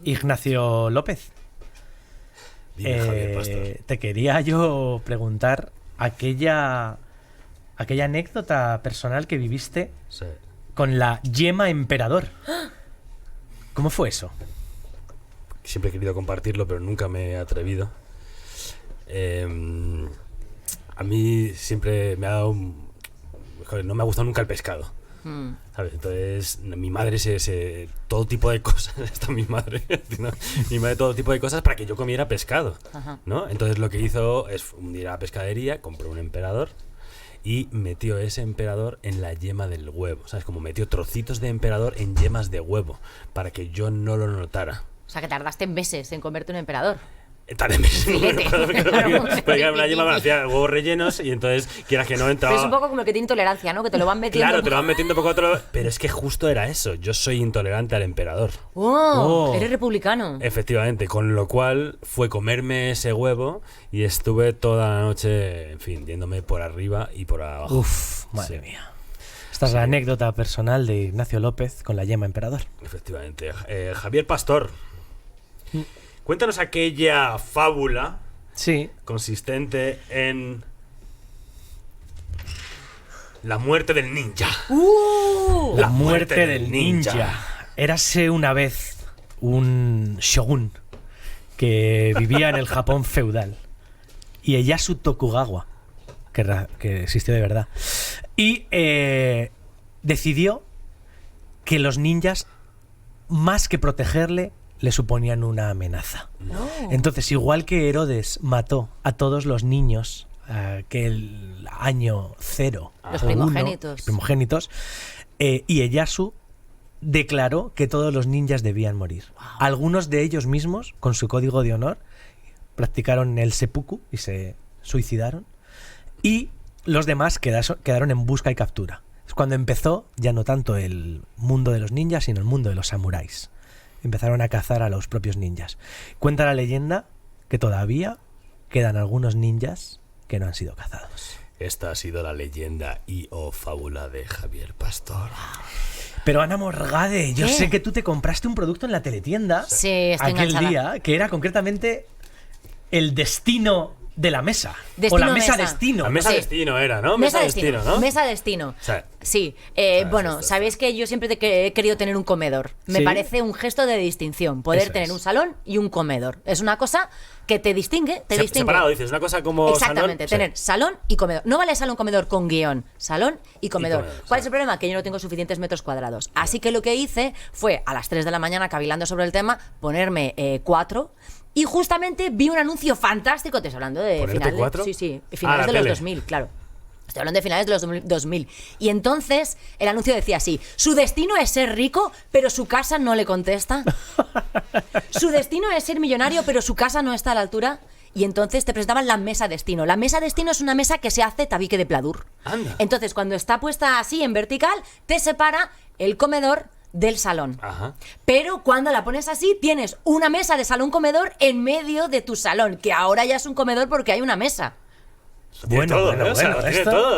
Ignacio López. Dime, Javier Pastor. Te quería yo preguntar aquella anécdota personal que viviste Sí. con la yema emperador. ¿Cómo fue eso? Siempre he querido compartirlo, pero nunca me he atrevido. A mí siempre me ha dado... Joder, no me ha gustado nunca el pescado. ¿Sabes? Entonces, mi madre todo tipo de cosas, está mi madre, ¿no? Mi madre todo tipo de cosas para que yo comiera pescado, ¿no? Entonces lo que hizo es un día a la pescadería, compró un emperador y metió ese emperador en la yema del huevo, ¿sabes? Como metió trocitos de emperador en yemas de huevo para que yo no lo notara. O sea, que tardaste meses en comerte un emperador. Porque era una yema, hacía huevos rellenos y entonces, quieras que no entraba. Pero es un poco como el que tiene intolerancia, ¿no? Que te lo van metiendo. Claro, te lo van metiendo poco a otro. Pero es que justo era eso. Yo soy intolerante al emperador. ¡Oh! Eres republicano. Efectivamente, con lo cual fue comerme ese huevo y estuve toda la noche, en fin, yéndome por arriba y por abajo. Uf, madre mía. Esta es la anécdota personal de Ignacio López con la yema emperador. Efectivamente. Javier Pastor, cuéntanos aquella fábula consistente en la muerte del ninja. La muerte del ninja. Érase una vez un shogun que vivía en el Japón feudal, Ieyasu Tokugawa, que existió de verdad, y decidió que los ninjas, más que protegerle, le suponían una amenaza. Entonces, igual que Herodes mató a todos los niños que el año 0, los primogénitos, Ieyasu declaró que todos los ninjas debían morir. Algunos de ellos mismos, con su código de honor, practicaron el seppuku y se suicidaron, y los demás quedaron en busca y captura. Es cuando empezó ya no tanto el mundo de los ninjas, sino el mundo de los samuráis. Empezaron a cazar a los propios ninjas. Cuenta la leyenda que todavía quedan algunos ninjas que no han sido cazados. Esta ha sido la leyenda y o fábula de Javier Pastor. Pero Ana Morgade, yo sé que tú te compraste un producto en la teletienda aquel día, que era concretamente el destino de la mesa. O la mesa destino. La mesa destino era, ¿no? Mesa destino, ¿no? Mesa destino. Sí. Bueno, sabéis que yo siempre he querido tener un comedor. Me parece un gesto de distinción. Poder tener un salón y un comedor. Es una cosa que te distingue. Separado, dices. Una cosa como exactamente, salón, tener salón y comedor. No vale salón-comedor con guión. Salón y comedor. ¿Cuál es el problema? Que yo no tengo suficientes metros cuadrados. Así que lo que hice fue, a las 3 de la mañana, cavilando sobre el tema, ponerme 4. Y justamente vi un anuncio fantástico. Te estoy hablando de finales. Finales de los 2000, claro. Estoy hablando de finales de los 2000. Y entonces el anuncio decía así: su destino es ser rico, pero su casa no le contesta. Su destino es ser millonario, pero su casa no está a la altura. Y entonces te presentaban la mesa destino. La mesa destino es una mesa que se hace tabique de pladur. Anda. Entonces, cuando está puesta así en vertical, te separa el comedor del salón. Pero cuando la pones así, tienes una mesa de salón-comedor en medio de tu salón, que ahora ya es un comedor porque hay una mesa. Bueno,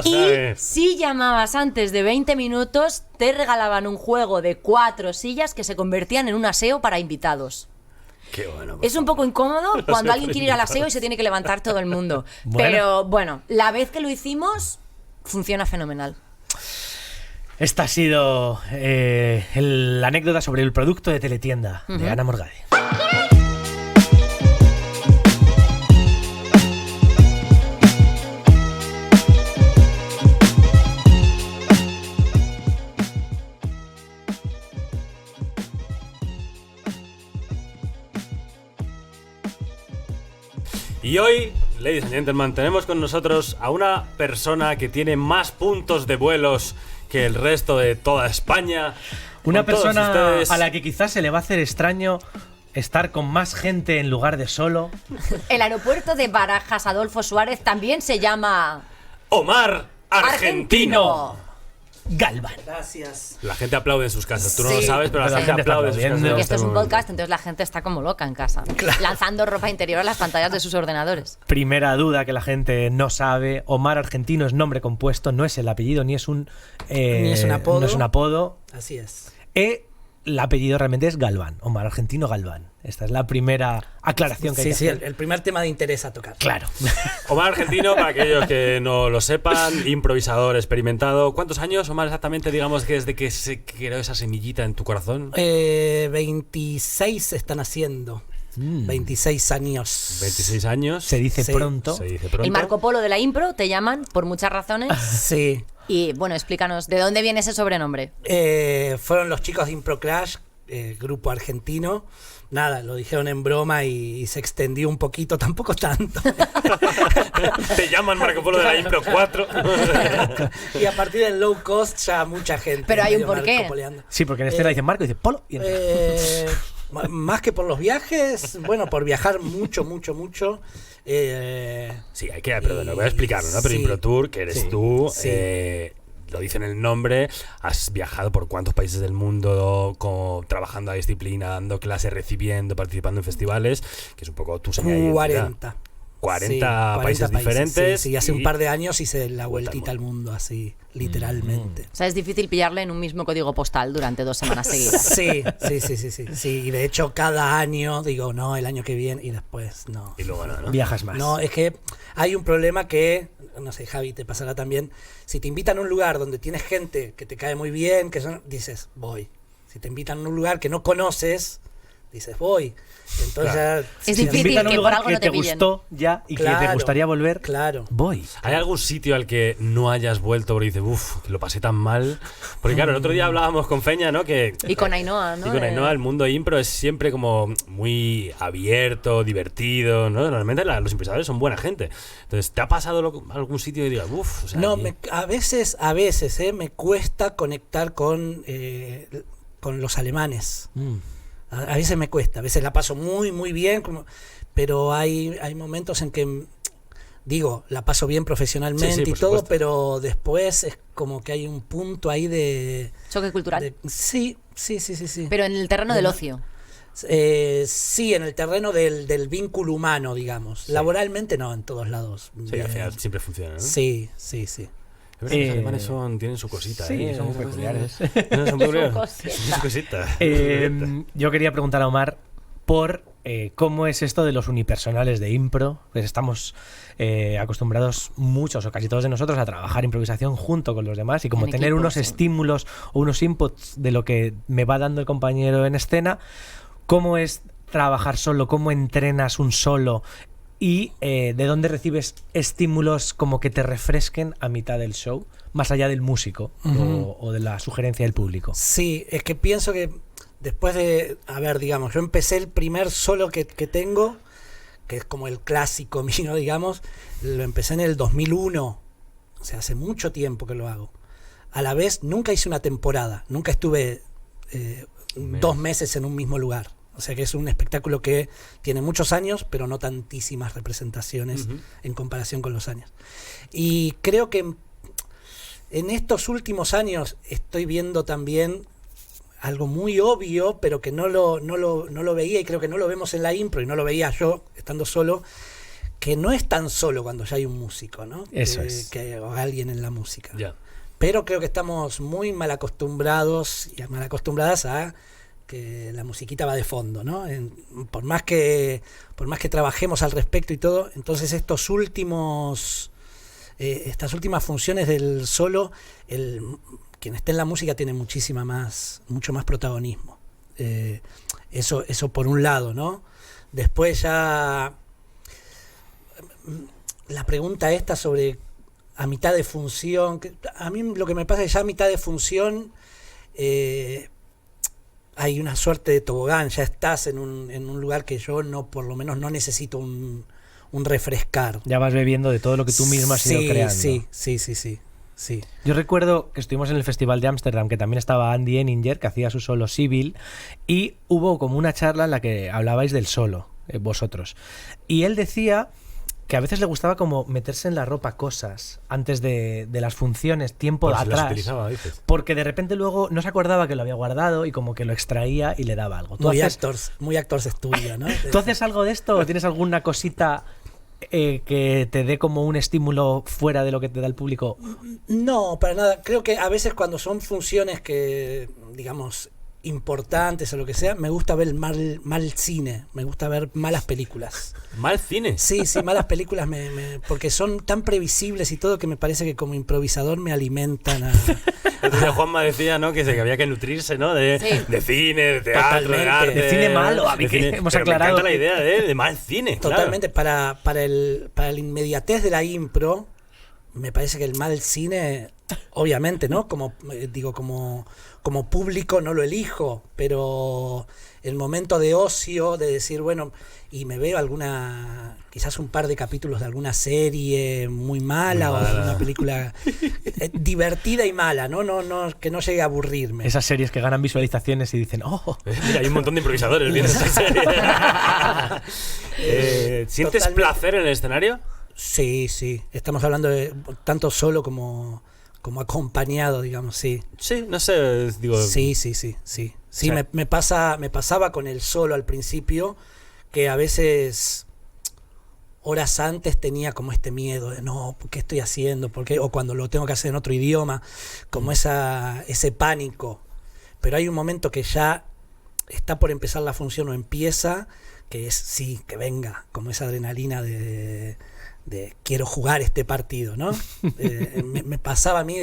y si llamabas antes de 20 minutos, te regalaban un juego de 4 sillas que se convertían en un aseo para invitados. Qué bueno. Es un poco incómodo cuando alguien quiere ir al aseo y se tiene que levantar todo el mundo. Pero bueno, la vez que lo hicimos, funciona fenomenal. Esta ha sido la anécdota sobre el producto de teletienda de Ana Morgade. Y hoy, ladies and gentlemen, tenemos con nosotros a una persona que tiene más puntos de vuelos que el resto de toda España. Una persona a la que quizás se le va a hacer extraño estar con más gente en lugar de solo. El aeropuerto de Barajas Adolfo Suárez también se llama Omar Argentino Galván. Gracias. La gente aplaude en sus casas. Tú no lo sabes, pero la gente aplaude en sus casas. Porque esto es un podcast, entonces la gente está como loca en casa, lanzando ropa interior a las pantallas de sus ordenadores. Primera duda que la gente no sabe: Omar Argentino es nombre compuesto, no es el apellido, ni es un apodo. No es un apodo. Así es. el apellido realmente es Galván, Omar Argentino Galván. Esta es la primera aclaración que hay que Sí, hacer. el primer tema de interés a tocar. Claro. Omar Argentino, para aquellos que no lo sepan, improvisador experimentado. ¿Cuántos años, Omar, exactamente, digamos, que desde que se creó esa semillita en tu corazón? 26 están haciendo. 26 años. 26 años. Se dice Sí. pronto. Se dice pronto. El Marco Polo de la impro te llaman por muchas razones. Sí. Y bueno, explícanos, ¿de dónde viene ese sobrenombre? Fueron los chicos de Impro Crash, grupo argentino. Nada, lo dijeron en broma y se extendió un poquito, tampoco tanto. Te llaman Marco Polo de la Impro 4. Y a partir del low cost ya mucha gente. Pero hay un medio porqué. marcopoleando. Sí, porque en escena dicen Marco y dice Polo. Y entra. Más que por los viajes, bueno, por viajar mucho. Sí, hay que, perdón, lo voy a explicarlo, ¿no? Pero Sí. Impro Tour, que eres Sí. tú, Sí. lo dice en el nombre, has viajado por cuántos países del mundo trabajando a disciplina, dando clases, recibiendo, participando en festivales, que es un poco tu señal de identidad. 40. 40 Sí, países diferentes. Sí, hace y- un par de años hice la vuelta vueltita al al mundo, así, literalmente. O sea, es difícil pillarle en un mismo código postal durante 2 semanas seguidas. Sí. Y de hecho, cada año digo, no, el año que viene, y después no. Y luego no. Viajas más. No, es que hay un problema que, no sé, Javi, te pasará también. Si te invitan a un lugar donde tienes gente que te cae muy bien, dices, voy. Si te invitan a un lugar que no conoces, dices, voy. Entonces Claro. ya, Es Si te difícil invitan a un que por lugar algo que no te te pillen. gustó ya y que te Claro, gustaría volver, claro. voy. ¿Hay algún sitio al que no hayas vuelto porque dices, uff, lo pasé tan mal? Porque claro, el otro día hablábamos con Feña, ¿no? Que, Y con Ainhoa, ¿no? y con Ainhoa, el mundo impro es siempre como muy abierto, divertido, ¿no? Normalmente los improvisadores son buena gente. Entonces, ¿te ha pasado algún sitio y digas, uff? O sea, No, aquí- a veces, me cuesta conectar con los alemanes. A veces me cuesta, a veces la paso muy bien, pero hay momentos en que, digo, la paso bien profesionalmente Sí, y por todo, supuesto. pero después es como que hay un punto ahí de... Choque cultural. Sí. Pero en el terreno del ocio. Sí, en el terreno del vínculo humano, digamos. Laboralmente no, en todos lados. Sí, al final siempre funciona, ¿no? Sí. Es verdad que los alemanes tienen su cosita, sí, ¿eh? son muy peculiares. No, son peculiares. cosita. Su cosita. Yo quería preguntar a Omar por cómo es esto de los unipersonales de impro. Pues estamos acostumbrados muchos o casi todos de nosotros a trabajar improvisación junto con los demás y como En tener equipo, unos sí. estímulos o unos inputs de lo que me va dando el compañero en escena. ¿Cómo es trabajar solo? ¿Cómo entrenas un solo? ¿Y de dónde recibes estímulos como que te refresquen a mitad del show? Más allá del músico o de la sugerencia del público. Sí, es que pienso que después de, a ver, digamos, yo empecé el primer solo que tengo, que es como el clásico mío, digamos, lo empecé en el 2001, o sea, hace mucho tiempo que lo hago. A la vez, nunca hice una temporada, nunca estuve 2 meses en un mismo lugar. O sea que es un espectáculo que tiene muchos años, pero no tantísimas representaciones en comparación con los años. Y creo que en estos últimos años estoy viendo también algo muy obvio, pero que no lo veía, y creo que no lo vemos en la impro, y no lo veía yo estando solo, que no es tan solo cuando ya hay un músico, ¿no? Eso es. O alguien en la música. Ya. Pero creo que estamos muy mal acostumbradas a que la musiquita va de fondo, ¿no? Por más que trabajemos al respecto y todo, entonces estas últimas funciones del solo, quien esté en la música tiene mucho más protagonismo. Eso por un lado, ¿no? Después ya la pregunta esta sobre a mitad de función, a mí lo que me pasa es que ya a mitad de función hay una suerte de tobogán, ya estás en un lugar que yo por lo menos no necesito un refrescar. Ya vas bebiendo de todo lo que tú mismo has ido creando. Sí. Yo recuerdo que estuvimos en el Festival de Ámsterdam, que también estaba Andy Eninger, que hacía su solo Civil, y hubo como una charla en la que hablabais del solo, vosotros. Y él decía que a veces le gustaba como meterse en la ropa cosas antes de las funciones, tiempo Por si las atrás. utilizaba, dices. Porque de repente luego no se acordaba que lo había guardado y como que lo extraía y le daba algo. Muy actors estudio, ¿no? ¿Tú haces algo de esto o tienes alguna cosita que te dé como un estímulo fuera de lo que te da el público? No, para nada. Creo que a veces cuando son funciones que, digamos, importantes o lo que sea, me gusta ver mal cine, me gusta ver malas películas. ¿Mal cine? Sí, malas películas porque son tan previsibles y todo que me parece que como improvisador me alimentan a... Entonces Juanma decía, ¿no? Que había que nutrirse, ¿no? De cine, de teatro, de Totalmente. arte. De cine malo, a mí de que cine. hemos Pero aclarado me encanta que- la idea de mal cine. Totalmente, para la inmediatez de la impro, me parece que el mal cine, obviamente, ¿no? Como público no lo elijo, pero el momento de ocio, de decir, bueno, y me veo quizás un par de capítulos de alguna serie muy mala o de una película divertida y mala, ¿no? Que no llegue a aburrirme. Esas series que ganan visualizaciones y dicen, ¡oh! Mira, hay un montón de improvisadores viendo esta serie. ¿Sientes Totalmente. placer en el escenario? Sí. Estamos hablando de tanto solo como acompañado, digamos, sí. Sí, no sé, digo... Sí. Sí, O sea, me pasaba con el solo al principio, que a veces horas antes tenía como este miedo de no, ¿qué estoy haciendo? ¿Por qué? O cuando lo tengo que hacer en otro idioma, como ese pánico. Pero hay un momento que ya está por empezar la función o empieza, que es sí, que venga, como esa adrenalina de quiero jugar este partido, ¿no? Me pasaba a mí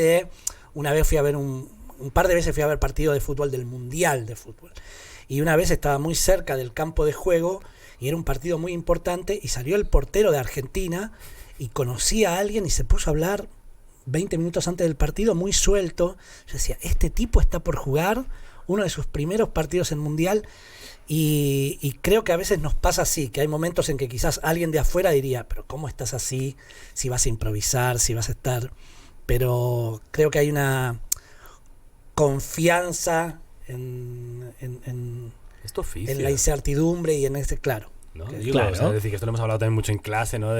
una vez fui a ver un par de veces fui a ver partido de fútbol del Mundial de Fútbol. Y una vez estaba muy cerca del campo de juego y era un partido muy importante y salió el portero de Argentina y conocí a alguien y se puso a hablar 20 minutos antes del partido muy suelto. Yo decía, este tipo está por jugar uno de sus primeros partidos en Mundial y creo que a veces nos pasa así, que hay momentos en que quizás alguien de afuera diría, pero ¿cómo estás así? Si vas a improvisar, si vas a estar... Pero creo que hay una confianza en Es tu oficio. la incertidumbre y en claro. ¿No? Claro. Digo, o sea, es decir, que esto lo hemos hablado también mucho en clase, ¿no?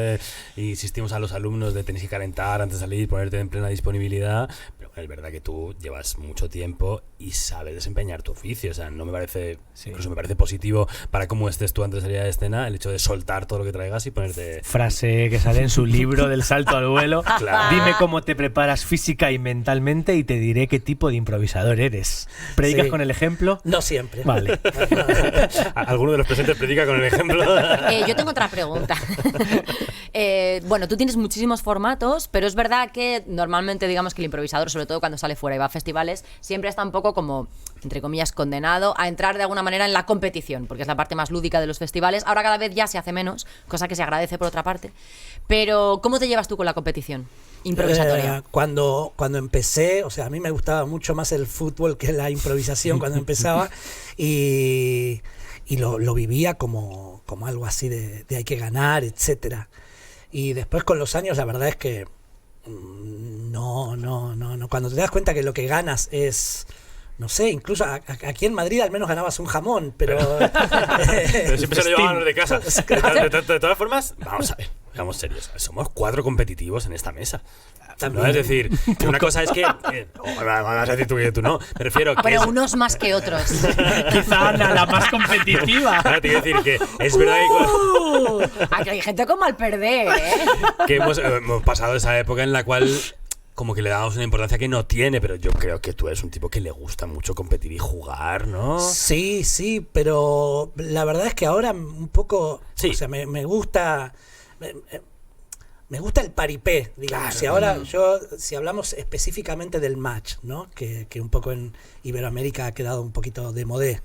Y insistimos a los alumnos de tenéis que calentar antes de salir, ponerte en plena disponibilidad, pero es verdad que tú llevas mucho tiempo y sabes desempeñar tu oficio, o sea, no me parece, incluso me parece positivo para cómo estés tú antes de salir a escena, el hecho de soltar todo lo que traigas y ponerte... Frase que sale en su libro del salto al vuelo. Claro. Dime cómo te preparas física y mentalmente y te diré qué tipo de improvisador eres. ¿Predicas Sí. con el ejemplo? No siempre. Vale. ¿Alguno de los presentes predica con el ejemplo? Yo tengo otra pregunta. Bueno, tú tienes muchísimos formatos, pero es verdad que normalmente digamos que el improvisador, sobre todo cuando sale fuera y va a festivales, siempre está un poco como, entre comillas, condenado a entrar de alguna manera en la competición, porque es la parte más lúdica de los festivales. Ahora cada vez ya se hace menos, cosa que se agradece por otra parte. Pero, ¿cómo te llevas tú con la competición improvisatoria? Cuando empecé, o sea, a mí me gustaba mucho más el fútbol que la improvisación cuando empezaba y lo vivía como algo así de hay que ganar, etcétera. Y después con los años la verdad es que no. Cuando te das cuenta que lo que ganas es, no sé, incluso aquí en Madrid al menos ganabas un jamón, pero siempre se lo llevaban los de casa. De todas formas, vamos a ver, seamos serios. Somos 4 competitivos en esta mesa. También. ¿No? Es decir, una cosa es que... vas a decir tú que tú no. Me refiero que... Pero unos más que otros. Quizá Ana, la más competitiva. Ahora te quiero decir que es verdad Aquí hay gente con mal perder, ¿eh? que hemos pasado esa época en la cual como que le damos una importancia que no tiene, pero yo creo que tú eres un tipo que le gusta mucho competir y jugar, ¿no? Sí, pero la verdad es que ahora un poco, Sí. o sea, me gusta... Me gusta el paripé, digamos. Claro. Si ahora si hablamos específicamente del match, ¿no? Que un poco en Iberoamérica ha quedado un poquito de modé.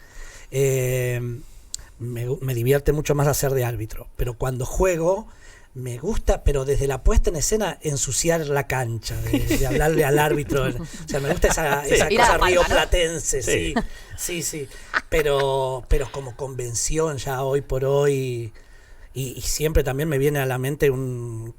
Me divierte mucho más hacer de árbitro. Pero cuando juego, me gusta, pero desde la puesta en escena, ensuciar la cancha, de hablarle al árbitro. O sea, me gusta esa Ir a la cosa palma, ¿no? rioplatense, Sí. sí. Pero como convención ya hoy por hoy... Y siempre también me viene a la mente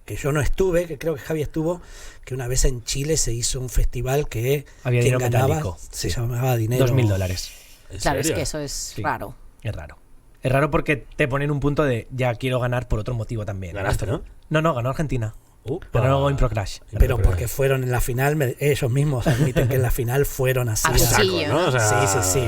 que yo no estuve, que creo que Javi estuvo, que una vez en Chile se hizo un festival que Había quien dinero ganaba metálico. se llamaba dinero. $2.000. ¿En Claro, es serio? que eso es Sí. raro. Es raro. Es raro porque te ponen un punto de ya quiero ganar por otro motivo también. Ganaste, ¿no? No, ganó Argentina. Upa. Ganó Impro Crash. Pero porque fueron en la final, ellos mismos admiten que en la final fueron así. Ah, sí, Saco, ¿no? O sea, Sí.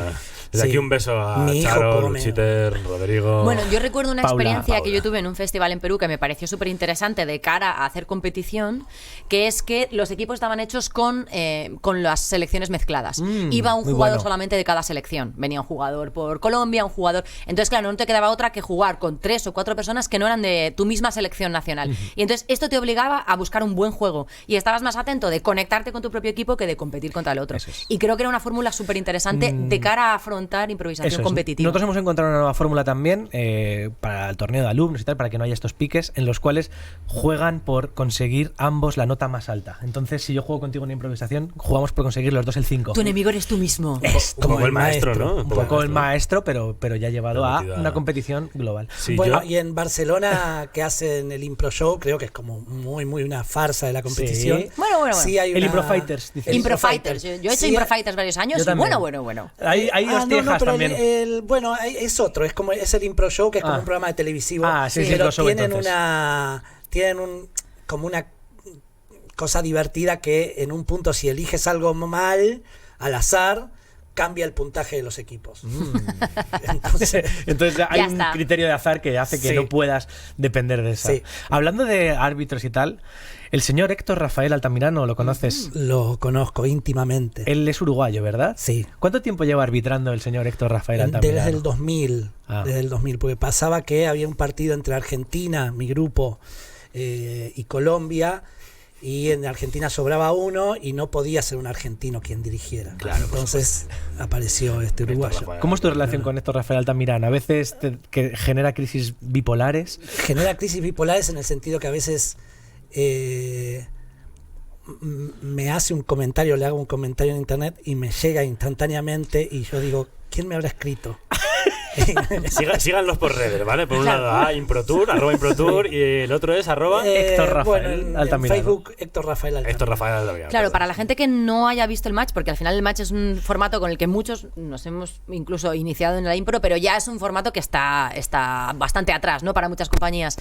Desde Sí. aquí un beso a Mi hijo Charo, come. Luchiter, Rodrigo. Bueno, yo recuerdo una Paula. experiencia que yo tuve en un festival en Perú que me pareció súper interesante de cara a hacer competición, que es que los equipos estaban hechos con las selecciones mezcladas. Iba un muy jugador bueno. solamente de cada selección. Venía un jugador por Colombia, un jugador... Entonces, claro, no te quedaba otra que jugar con 3 o 4 personas que no eran de tu misma selección nacional. Y entonces esto te obligaba a buscar un buen juego y estabas más atento de conectarte con tu propio equipo que de competir contra el otro. Eso es. Y creo que era una fórmula súper interesante de cara a afrontar improvisación Eso es. competitiva. Nosotros hemos encontrado una nueva fórmula también para el torneo de alumnos y tal, para que no haya estos piques en los cuales juegan por conseguir ambos la nota más alta. Entonces, si yo juego contigo en improvisación, jugamos por conseguir los dos el 5. Tu enemigo eres tú mismo. Es Un poco el maestro, ¿no? Un poco el maestro, pero ya llevado a Metido a- una competición global. Sí, bueno, yo- y en Barcelona, que hacen el Impro Show, creo que es como muy una farsa de la competición. Sí. Bueno. Sí hay El una- Impro Fighters, dices. el Impro Fighters. Yo he hecho Sí, Impro Fighters varios años Yo y también. bueno. Hay dos tiejas pero también. bueno, es otro, es el Impro Show, que es como Ah. un programa de televisivo. Ah, sí, pero crossover, tienen entonces. como una cosa divertida que en un punto, si eliges algo mal, al azar, cambia el puntaje de los equipos. Entonces, Entonces hay Ya un está. criterio de azar que hace que Sí. no puedas depender de eso. Sí. Hablando de árbitros y tal, el señor Héctor Rafael Altamirano, ¿lo conoces? lo conozco íntimamente. Él es uruguayo, ¿verdad? Sí. ¿Cuánto tiempo lleva arbitrando el señor Héctor Rafael Altamirano? Desde el 2000, Ah. desde el 2000, porque pasaba que había un partido entre Argentina, mi grupo, y Colombia, y en Argentina sobraba uno y no podía ser un argentino quien dirigiera. Claro, por entonces apareció este Héctor uruguayo. Rafael. ¿Cómo es tu relación con Héctor Rafael Altamirano? A veces que genera crisis bipolares. Genera crisis bipolares en el sentido que a veces me hace un comentario, le hago un comentario en internet y me llega instantáneamente y yo digo, ¿quién me habrá escrito? Síganlos por redes, ¿vale? Por un lado, @improtour y el otro es Héctor Rafael bueno, en Altamirano. Facebook, Héctor Rafael Altamirano. Héctor Rafael Altamirano. Claro, para la gente que no haya visto el match, porque al final el match es un formato con el que muchos nos hemos incluso iniciado en la impro, pero ya es un formato que está bastante atrás, ¿no? Para muchas compañías.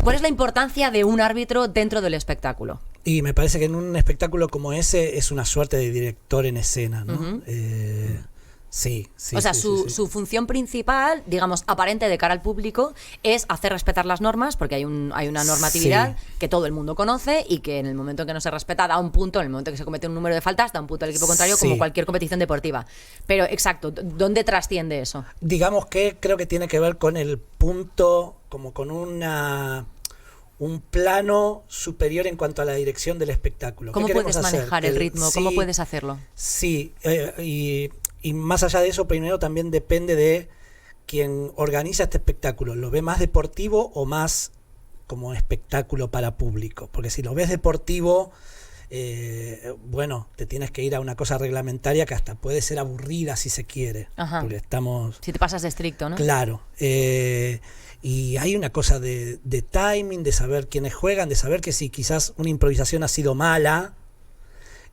¿Cuál es la importancia de un árbitro dentro del espectáculo? Y me parece que en un espectáculo como ese es una suerte de director en escena, ¿no? Ujú. Sí. O sea, sí, su, sí, sí. su función principal, digamos, aparente de cara al público, es hacer respetar las normas, porque hay una normatividad que todo el mundo conoce y que en el momento en que no se respeta da un punto, en el momento en que se comete un número de faltas, da un punto al equipo contrario, Sí. como cualquier competición deportiva. Pero, exacto, ¿dónde trasciende eso? Digamos que creo que tiene que ver con el punto, como con un plano superior en cuanto a la dirección del espectáculo. ¿Qué ¿Cómo queremos puedes hacer? manejar el ritmo? ¿Cómo Sí, puedes hacerlo? Sí, y más allá de eso, primero también depende de quien organiza este espectáculo. ¿Lo ve más deportivo o más como espectáculo para público? Porque si lo ves deportivo, bueno, te tienes que ir a una cosa reglamentaria que hasta puede ser aburrida si se quiere. Ajá. Porque estamos... Si te pasas de estricto, ¿no? Claro. Y hay una cosa de timing, de saber quiénes juegan, de saber que si quizás una improvisación ha sido mala,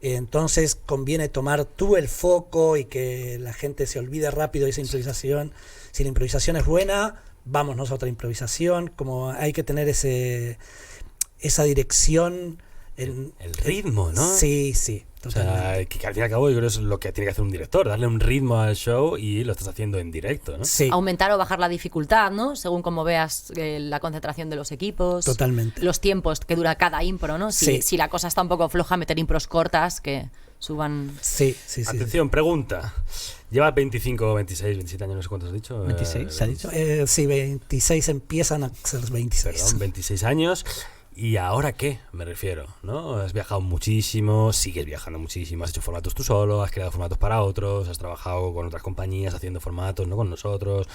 entonces conviene tomar tú el foco y que la gente se olvide rápido de esa improvisación. Si la improvisación es buena, vámonos a otra improvisación. Como hay que tener esa dirección. El ritmo, ¿no? Sí, O totalmente. sea, que al fin y al cabo yo creo que eso es lo que tiene que hacer un director, darle un ritmo al show y lo estás haciendo en directo, ¿no? Sí, Aumentar o bajar la dificultad, ¿no? Según como veas la concentración de los equipos. totalmente. Los tiempos que dura cada impro, ¿no? Sí. Si la cosa está un poco floja, meter impros cortas que suban... Sí. Atención, pregunta. Llevas 25, 26, 27 años, no sé cuántos has dicho. 26, ¿se ha dicho? Sí, 26 empiezan a ser 26. Perdón, 26 años. ¿Y ahora qué? Me refiero, ¿no? Has viajado muchísimo, sigues viajando muchísimo, has hecho formatos tú solo, has creado formatos para otros, has trabajado con otras compañías haciendo formatos, no con nosotros.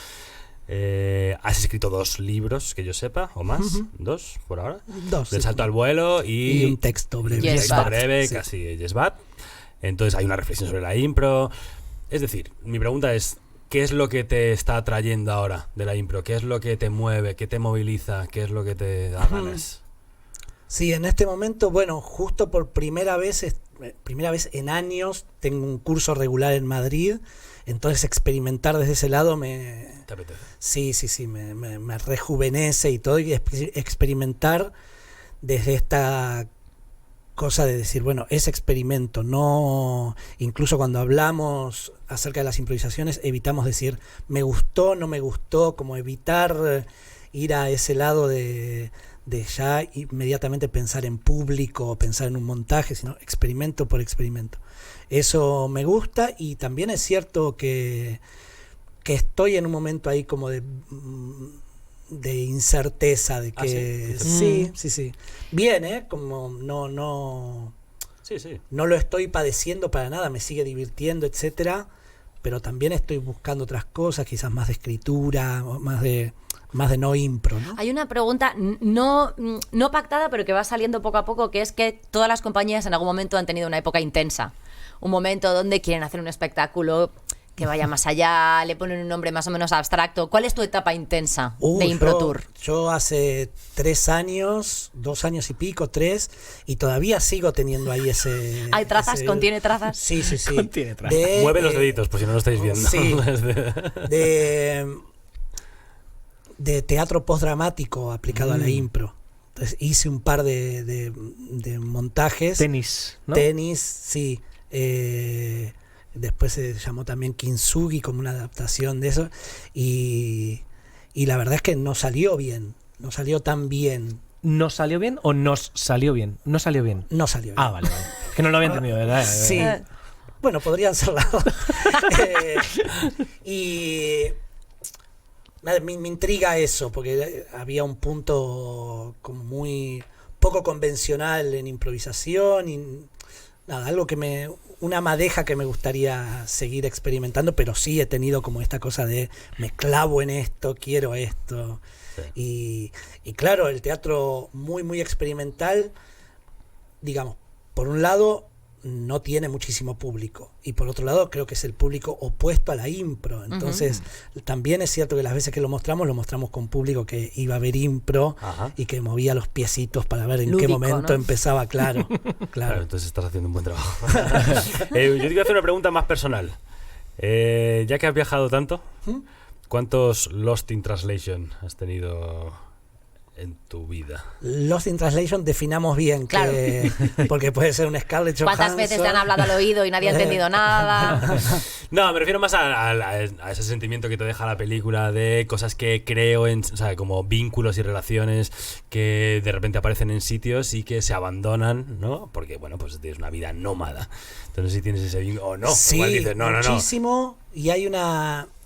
Has escrito 2 libros, que yo sepa, o más, 2 por ahora. 2. Del salto al vuelo Y un texto breve. Yes, texto Bat. breve, Sí. casi Yes Bat. Entonces hay una reflexión sobre la impro. Es decir, mi pregunta es, ¿qué es lo que te está atrayendo ahora de la impro? ¿Qué es lo que te mueve? ¿Qué te moviliza? ¿Qué es lo que te da ganas? Sí, en este momento, bueno, justo por primera vez en años, tengo un curso regular en Madrid, entonces experimentar desde ese lado ¿Te apetece? sí, me rejuvenece y todo, y experimentar desde esta cosa de decir, bueno, es experimento, no, incluso cuando hablamos acerca de las improvisaciones, evitamos decir, me gustó, no me gustó, como evitar ir a ese lado de ya inmediatamente pensar en público o pensar en un montaje, sino experimento por experimento. Eso me gusta, y también es cierto que estoy en un momento ahí como de incerteza, de que sí. Bien, como no lo estoy padeciendo para nada, me sigue divirtiendo, etcétera, pero también estoy buscando otras cosas, quizás más de escritura, más de no impro, ¿no? Hay una pregunta no pactada, pero que va saliendo poco a poco, que es que todas las compañías en algún momento han tenido una época intensa, un momento donde quieren hacer un espectáculo que vaya más allá, le ponen un nombre más o menos abstracto. ¿Cuál es tu etapa intensa de Impro Tour? Yo hace 3 años, 2 años y pico, 3, y todavía sigo teniendo ahí ese... ¿Hay trazas? ¿Contiene trazas? Sí. Contiene trazas. Mueve los deditos, por si no lo estáis viendo. Sí, de teatro postdramático aplicado a la impro. Entonces hice un par de montajes. Tenis, ¿no? Tenis, sí. Después se llamó también Kintsugi, como una adaptación de eso. Y la verdad es que no salió bien. No salió tan bien. ¿No salió bien o nos salió bien? No salió bien. No salió bien. Ah, vale. Es que no lo había entendido, ¿verdad? Sí. Bueno, podrían ser las dos. Y me intriga eso, porque había un punto como muy poco convencional en improvisación y nada, algo una madeja que me gustaría seguir experimentando, pero sí he tenido como esta cosa de me clavo en esto, quiero esto. Sí. Y claro, el teatro muy, muy experimental, digamos, por un lado no tiene muchísimo público, y por otro lado creo que es el público opuesto a la impro. Entonces también es cierto que las veces que lo mostramos con público que iba a ver impro. Ajá. Y que movía los piecitos para ver en lúdico, qué momento, ¿no? Empezaba. Claro. Entonces estás haciendo un buen trabajo. Yo te quiero hacer una pregunta más personal. Ya que has viajado tanto, ¿cuántos Lost in Translation has tenido en tu vida? Lost in Translation, definamos bien, claro. Porque puede ser un Scarlett Johansson. ¿Cuántas veces te han hablado al oído y nadie ha entendido nada? No, me refiero más a ese sentimiento que te deja la película de cosas que creo en, o sea, como vínculos y relaciones que de repente aparecen en sitios y que se abandonan, ¿no? Porque, bueno, pues tienes una vida nómada. Entonces, si tienes ese vínculo o no, sí, igual dices, muchísimo, no.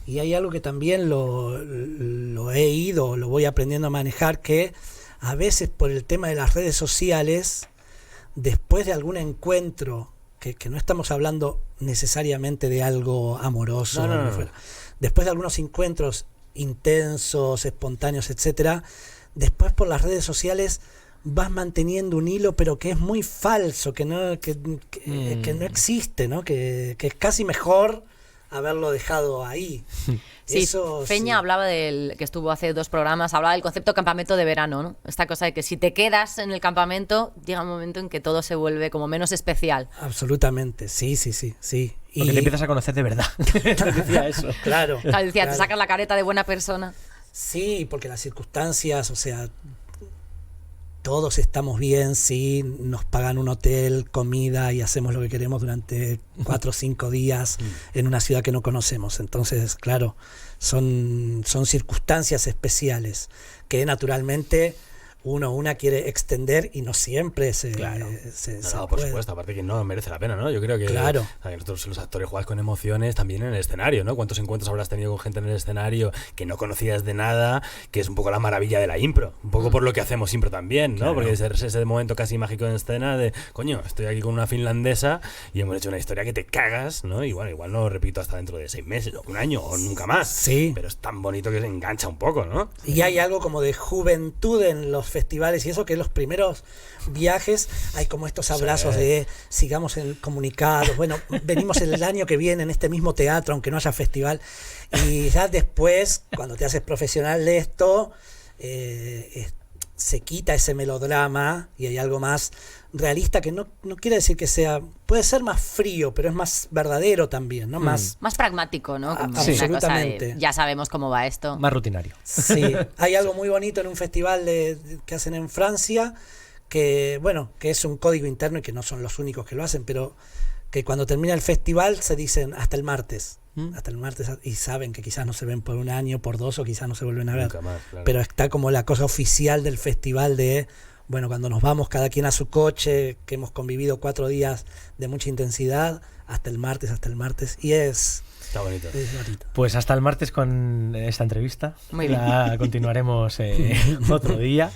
Y hay algo que también lo he ido, lo voy aprendiendo a manejar, que a veces por el tema de las redes sociales, después de algún encuentro, que no estamos hablando necesariamente de algo amoroso, no. Después de algunos encuentros intensos, espontáneos, etcétera, después por las redes sociales vas manteniendo un hilo, pero que es muy falso, que no existe, ¿no? Que es casi mejor haberlo dejado ahí. Sí, eso, Feña hablaba que estuvo hace 2 programas, hablaba del concepto campamento de verano, ¿no? Esta cosa de que si te quedas en el campamento, llega un momento en que todo se vuelve como menos especial. Absolutamente, sí. Porque te empiezas a conocer de verdad. Decía eso. Claro. Te sacas la careta de buena persona. Sí, porque las circunstancias, o sea, todos estamos bien, sí, nos pagan un hotel, comida y hacemos lo que queremos durante 4 o 5 días en una ciudad que no conocemos. Entonces, claro, son circunstancias especiales que naturalmente una quiere extender y no siempre se por puede. Supuesto, aparte que no merece la pena, ¿no? Yo creo que, claro. O sea, que nosotros los actores jugamos con emociones también en el escenario, ¿no? ¿Cuántos encuentros habrás tenido con gente en el escenario que no conocías de nada? Que es un poco la maravilla de la impro, un poco por lo que hacemos impro también, ¿no? Claro. Porque es ese momento casi mágico en escena de, coño, estoy aquí con una finlandesa y hemos hecho una historia que te cagas, ¿no? Y bueno, igual no lo repito hasta dentro de 6 meses o 1 año o nunca más. Sí. Pero es tan bonito que se engancha un poco, ¿no? Y hay algo como de juventud en los festivales y eso, que en los primeros viajes hay como estos abrazos de sigamos comunicados, bueno, venimos el año que viene en este mismo teatro aunque no haya festival, y ya después cuando te haces profesional de esto se quita ese melodrama y hay algo más realista, que no quiere decir que sea, puede ser más frío, pero es más verdadero también, ¿no? Más pragmático, ¿no? Como absolutamente. Una cosa ya sabemos cómo va esto. Más rutinario. Sí, hay algo muy bonito en un festival que hacen en Francia, bueno, que es un código interno y que no son los únicos que lo hacen, pero que cuando termina el festival se dicen hasta el martes. Hasta el martes, y saben que quizás no se ven por un año, por 2, o quizás no se vuelven a ver. Nunca más, claro. Pero está como la cosa oficial del festival de, bueno, cuando nos vamos cada quien a su coche, que hemos convivido 4 días de mucha intensidad, hasta el martes, y Está bonito. es bonito. Pues hasta el martes con esta entrevista. Muy bien. La continuaremos otro día.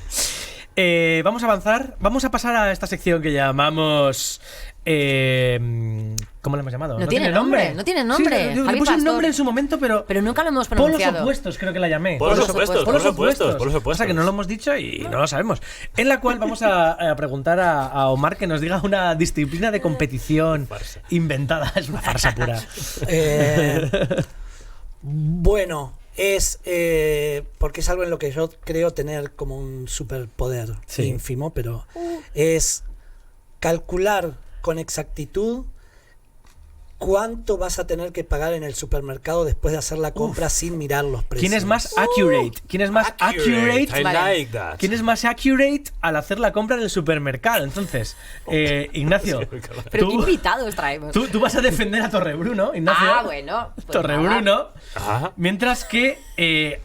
Vamos a avanzar. Vamos a pasar a esta sección que llamamos... ¿cómo le hemos llamado? No tiene nombre. Sí, le Javi puse un Pastor. nombre en su momento, pero Pero nunca lo hemos polos pronunciado. opuestos creo que la llamé. Polos opuestos. Pasa que no lo hemos dicho y no lo sabemos. En la cual vamos a preguntar a Omar que nos diga una disciplina de competición Farsa. inventada. Es una farsa pura. Bueno, es porque es algo en lo que yo creo tener como un superpoder Sí. ínfimo, pero es calcular con exactitud cuánto vas a tener que pagar en el supermercado después de hacer la compra sin mirar los precios. ¿Quién es más accurate? ¿Quién es más accurate? I Vale. like that. ¿Quién es más accurate al hacer la compra en el supermercado? Entonces, Ignacio, Pero qué invitados traemos. tú vas a defender a Torrebruno, Ignacio. Bueno. pues Torrebruno. nada. Ajá. Mientras que,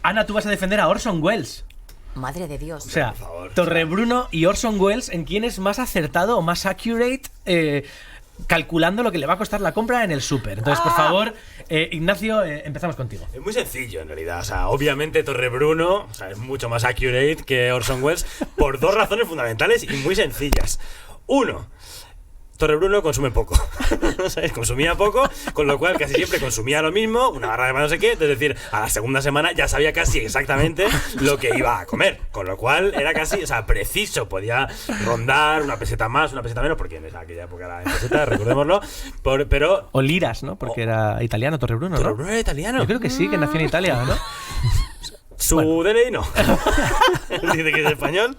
Ana, tú vas a defender a Orson Welles. Madre de Dios. O sea, Por favor. Torrebruno y Orson Welles, ¿en quién es más acertado o más accurate calculando lo que le va a costar la compra en el súper? Entonces, por favor, Ignacio, empezamos contigo. Es muy sencillo en realidad, o sea, obviamente Torrebruno, o sea, es mucho más accurate que Orson Welles por 2 razones fundamentales y muy sencillas. 1, Torrebruno consume poco, ¿sabes? Consumía poco, con lo cual casi siempre consumía lo mismo, una barra de pan no sé qué, es decir, a la segunda semana ya sabía casi exactamente lo que iba a comer, con lo cual era casi, o sea, preciso, podía rondar una peseta más, una peseta menos, porque en aquella época era en peseta, recordémoslo, pero... O liras, ¿no? Porque era italiano Torrebruno, ¿no? ¿Torrebruno era italiano? Yo creo que sí, que nació en Italia, ¿no? Su DNI no. Dice que es español.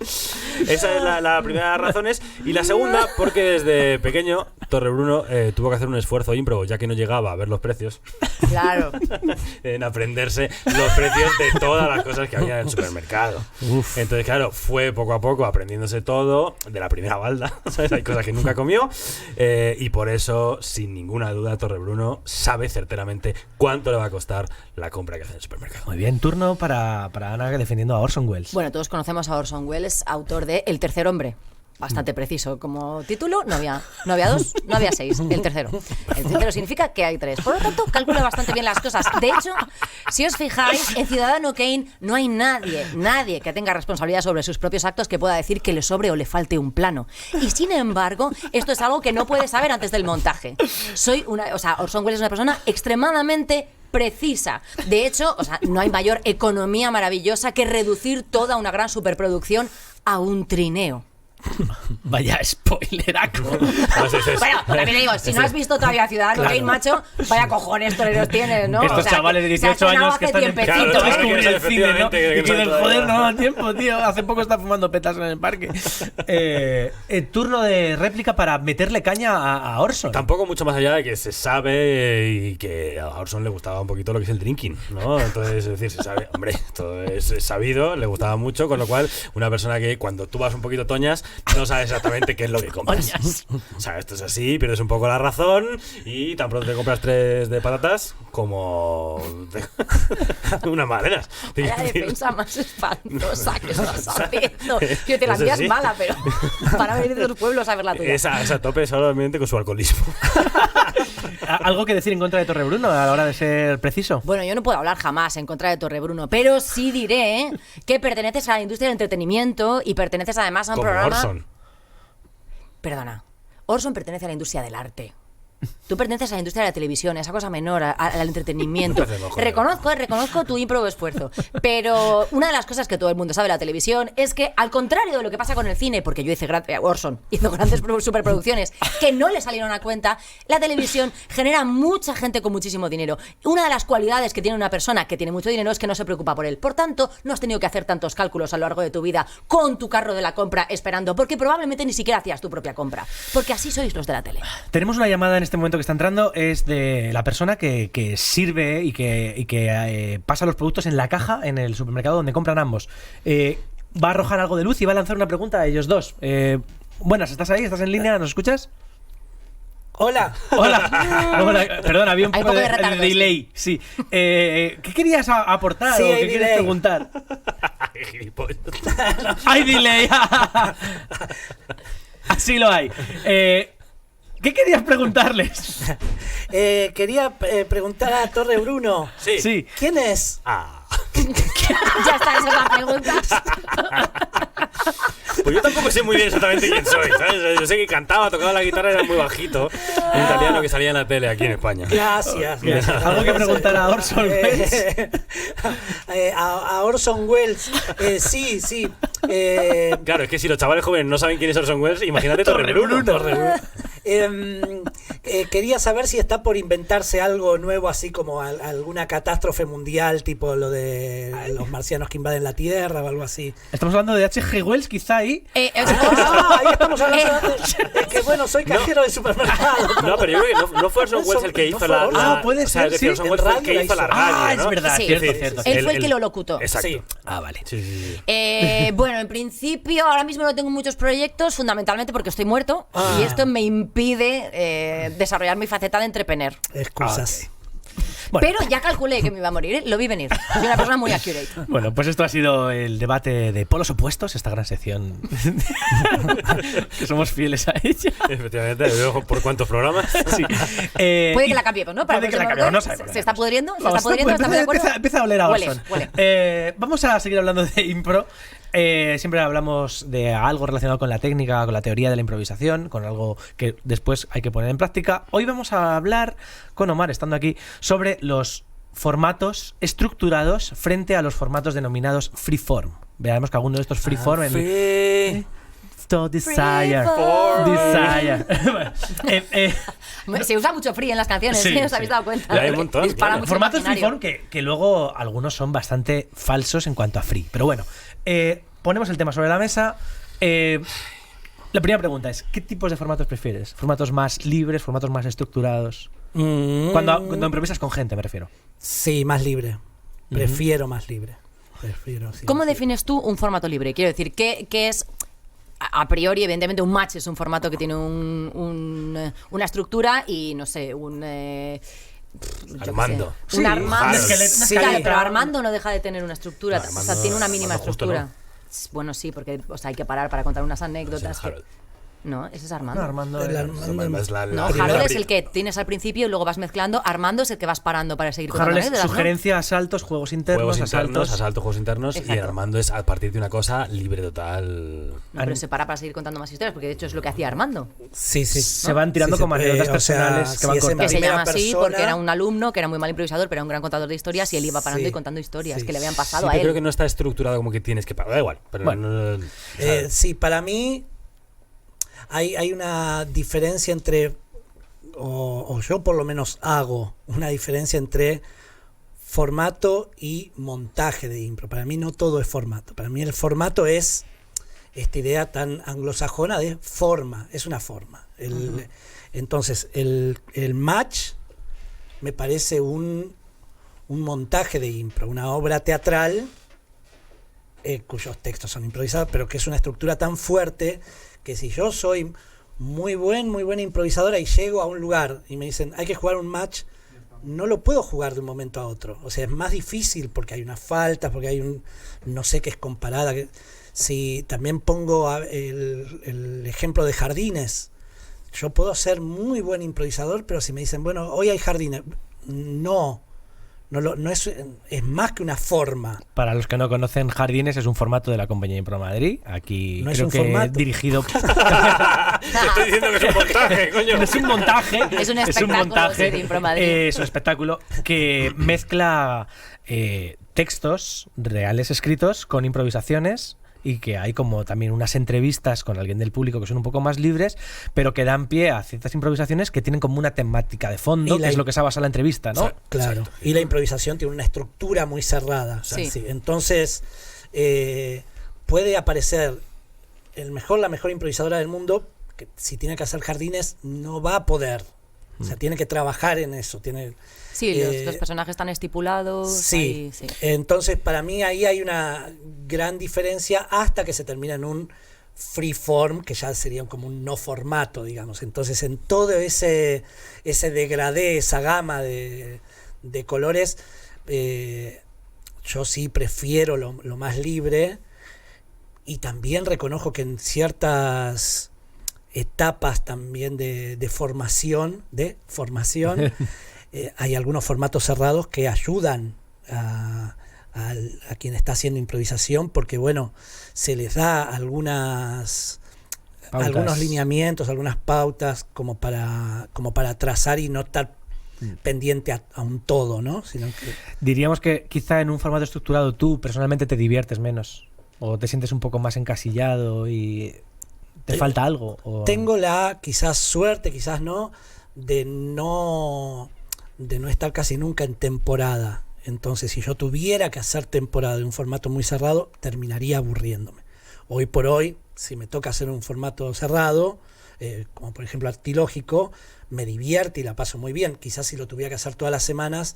Esa es la primera de las razones. Y la segunda, porque desde pequeño Torrebruno tuvo que hacer un esfuerzo ímprobo, ya que no llegaba a ver los precios, Claro. en aprenderse los precios de todas las cosas que había en el supermercado. Entonces, claro, fue poco a poco aprendiéndose todo de la primera balda, ¿sabes? Hay cosas que nunca comió. Y por eso, sin ninguna duda, Torrebruno sabe certeramente cuánto le va a costar la compra que hace en el supermercado. Muy bien, turno para Ana defendiendo a Orson Welles. Bueno, todos conocemos a Orson Welles, autor de El tercer hombre. Bastante preciso como título. No había 2, no había 6. El tercero. El tercero significa que hay 3. Por lo tanto, calcula bastante bien las cosas. De hecho, si os fijáis, en Ciudadano Kane no hay nadie que tenga responsabilidad sobre sus propios actos que pueda decir que le sobre o le falte un plano. Y sin embargo, esto es algo que no puedes saber antes del montaje. Orson Welles es una persona extremadamente precisa. De hecho, no hay mayor economía maravillosa que reducir toda una gran superproducción a un trineo. Vaya spoileraco. No sé, Bueno, también digo, si no has visto todavía Ciudadano Kane, macho, vaya cojones toreros tienes, ¿no? Estos chavales de 18 años que están Claro, descubrir el efectivamente, cine, ¿no? que Y que del saben joder todavía. no da tiempo, tío. Hace poco está fumando petas en el parque. Turno de réplica para meterle caña a Orson. Tampoco mucho más allá de que se sabe y que a Orson le gustaba un poquito lo que es el drinking, ¿no? Entonces, es decir, se sabe, hombre, esto es sabido, le gustaba mucho, con lo cual, una persona que cuando tú vas un poquito toñas, no sabes exactamente qué es lo que compras. O sea, esto es así, pierdes un poco la razón y tan pronto te compras 3 de patatas como unas magdalenas. La defensa más espantosa que estás haciendo. Que te la Eso envías sí. mala, pero para venir de los pueblos a ver la tuya. Esa tope solamente con su alcoholismo. ¿Algo que decir en contra de Torrebruno a la hora de ser preciso? Bueno, yo no puedo hablar jamás en contra de Torrebruno, pero sí diré que perteneces a la industria del entretenimiento y perteneces además a un Como programa... Orson. Perdona, Orson pertenece a la industria del arte. Tú perteneces a la industria de la televisión, esa cosa menor, al entretenimiento. Me parece mejor. Reconozco tu ímprobo esfuerzo. Pero una de las cosas que todo el mundo sabe de la televisión es que, al contrario de lo que pasa con el cine, porque yo Orson hizo grandes superproducciones que no le salieron a cuenta, la televisión genera mucha gente con muchísimo dinero. Una de las cualidades que tiene una persona que tiene mucho dinero es que no se preocupa por él. Por tanto, no has tenido que hacer tantos cálculos a lo largo de tu vida con tu carro de la compra esperando, porque probablemente ni siquiera hacías tu propia compra. Porque así sois los de la tele. Tenemos una llamada en este momento que está entrando, es de la persona que sirve y que pasa los productos en la caja en el supermercado donde compran ambos. va a arrojar algo de luz y va a lanzar una pregunta a ellos dos. Buenas, ¿estás ahí? ¿Estás en línea? ¿Nos escuchas? Hola. Hola. Hola. Perdón, había un Hay poco poco de de retardo, delay. Sí. ¿Qué querías aportar Sí, o hay qué quieres delay. preguntar? Gilipollas. ¡Hay delay! Así lo hay. ¿Qué querías preguntarles? Quería preguntar a Torre Bruno. Sí. ¿Quién es? Ya está, esa es la pregunta. Pues yo tampoco sé muy bien exactamente quién soy, ¿sabes? Yo sé que cantaba, tocaba la guitarra, era muy bajito. Un italiano que salía en la tele aquí en España. Gracias. ¿Algo que preguntar a Orson Welles? A Orson Welles. Sí. Claro, es que si los chavales jóvenes no saben quién es Orson Welles, imagínate Torre Bruno. Quería saber si está por inventarse algo nuevo, así como alguna catástrofe mundial, tipo lo de los marcianos que invaden la Tierra o algo así. Estamos hablando de H.G. Wells, quizá ahí. Ahí estamos hablando de que, bueno, soy cajero de supermercado. No, pero yo creo que no fue Orson Welles el que hizo la... Ah, puede o sea, ser, es decir, sí. Orson Welles fue el que hizo la radio, ¿no? Es verdad, Sí. cierto. Él fue el que lo locutó. Exacto. Sí. Vale. Sí. Bueno, en principio, ahora mismo no tengo muchos proyectos, fundamentalmente porque estoy muerto y esto me impide desarrollar mi faceta de entrepreneur. Excusas. Bueno. Pero ya calculé que me iba a morir, lo vi venir. Soy una persona muy accurate. Bueno, pues esto ha sido el debate de polos opuestos, esta gran sección que somos fieles a ella. Efectivamente, veo por cuántos programas. Sí. Puede que la cambiemos, ¿no? Para puede que el la próximo cambiemos, no bloque. sabemos. ¿Se está pudriendo? ¿Se Vamos, está pudriendo? ¿Estamos de acuerdo? empieza a oler a Huele, Orson. huele. Vamos a seguir hablando de impro. Siempre hablamos de algo relacionado con la técnica, con la teoría de la improvisación, con algo que después hay que poner en práctica. Hoy vamos a hablar con Omar, estando aquí, sobre los formatos estructurados frente a los formatos denominados freeform. Veamos que alguno de estos freeform... To desire. Se usa mucho free en las canciones, Sí, ¿sí? ¿Os sí. habéis dado cuenta? Ya hay un montón, Dispara claro. mucho Formatos imaginario. freeform que luego algunos son bastante falsos en cuanto a free. Pero bueno, ponemos el tema sobre la mesa. La primera pregunta es, ¿qué tipos de formatos prefieres? ¿Formatos más libres, formatos más estructurados? Cuando improvisas con gente, me refiero. Sí, más libre. Prefiero más libre. Sí, ¿Cómo sí. defines tú un formato libre? Quiero decir, ¿qué es? A priori, evidentemente, un match es un formato que tiene una estructura y, no sé, yo qué Armando. sé, un Sí, Armando. Sí. Claro, pero Armando no deja de tener una estructura. No, Armando- o sea, tiene una mínima Armando justo estructura. Bueno, sí, porque hay que parar para contar unas anécdotas. Harold. No, ese es Armando. No, Armando. El Armando- Es la No, primera Harold es el que tienes al principio y luego vas mezclando. Armando es el que vas parando para seguir contando Harold es anécdotas, ¿no? sugerencia, asaltos, juegos internos, juegos internos, asaltos. juegos internos. Y Exacto. Armando es a partir de una cosa libre total. No, pero se para para seguir contando más historias, porque de hecho es lo que hacía Armando. Sí. Se van tirando Sí, como se anécdotas puede, o sea, personales que si van es en contando. Que se primera llama así persona. porque era un alumno que era muy mal improvisador, pero era un gran contador de historias y él iba parando Sí. y contando historias Sí. que le habían Sí, pasado a pero él. creo que no está estructurado como que tienes que parar. Da igual. Pero Bueno. no, Sí, para mí hay una diferencia entre, o yo por lo menos hago una diferencia entre formato y montaje de impro. Para mí no todo es formato. Para mí el formato es esta idea tan anglosajona de forma, es una forma. Entonces, el match me parece un montaje de impro, una obra teatral cuyos textos son improvisados, pero que es una estructura tan fuerte que si yo soy muy buena improvisadora y llego a un lugar y me dicen hay que jugar un match, no lo puedo jugar de un momento a otro. O sea, es más difícil porque hay unas faltas, porque hay un no sé qué es comparada. Si también pongo el ejemplo de jardines, yo puedo ser muy buen improvisador, pero si me dicen, bueno, hoy hay jardines, no es más que una forma. Para los que no conocen, Jardines es un formato de la compañía Impro Madrid. Aquí No es creo un que formato. dirigido. Te estoy diciendo que es un montaje, coño. Es un montaje. Es un espectáculo, sí, de Impro Madrid. Es un espectáculo que mezcla textos reales escritos con improvisaciones. Y que hay como también unas entrevistas con alguien del público que son un poco más libres, pero que dan pie a ciertas improvisaciones que tienen como una temática de fondo, Y que es lo que se basa la entrevista, ¿no? Claro. Y la improvisación tiene una estructura muy cerrada. Sí. Entonces, puede aparecer la mejor improvisadora del mundo, que si tiene que hacer jardines, no va a poder O sea, tiene que trabajar en eso. Sí, los personajes están estipulados. Sí. Ahí, sí. Entonces, para mí ahí hay una gran diferencia hasta que se termina en un freeform, que ya sería como un no formato, digamos. Entonces, en todo ese degradé, esa gama de colores, yo sí prefiero lo más libre, y también reconozco que en ciertas etapas también de formación, hay algunos formatos cerrados que ayudan a quien está haciendo improvisación, porque bueno, se les da algunos lineamientos, algunas pautas como para trazar y no estar pendiente a un todo, ¿no? Sino que Diríamos que quizá en un formato estructurado tú personalmente te diviertes menos, o te sientes un poco más encasillado y te falta algo. Tengo la quizás suerte, quizás no, de no estar casi nunca en temporada. Entonces, si yo tuviera que hacer temporada de un formato muy cerrado, terminaría aburriéndome. Hoy por hoy, si me toca hacer un formato cerrado, como por ejemplo Artilógico, me divierte y la paso muy bien. Quizás si lo tuviera que hacer todas las semanas,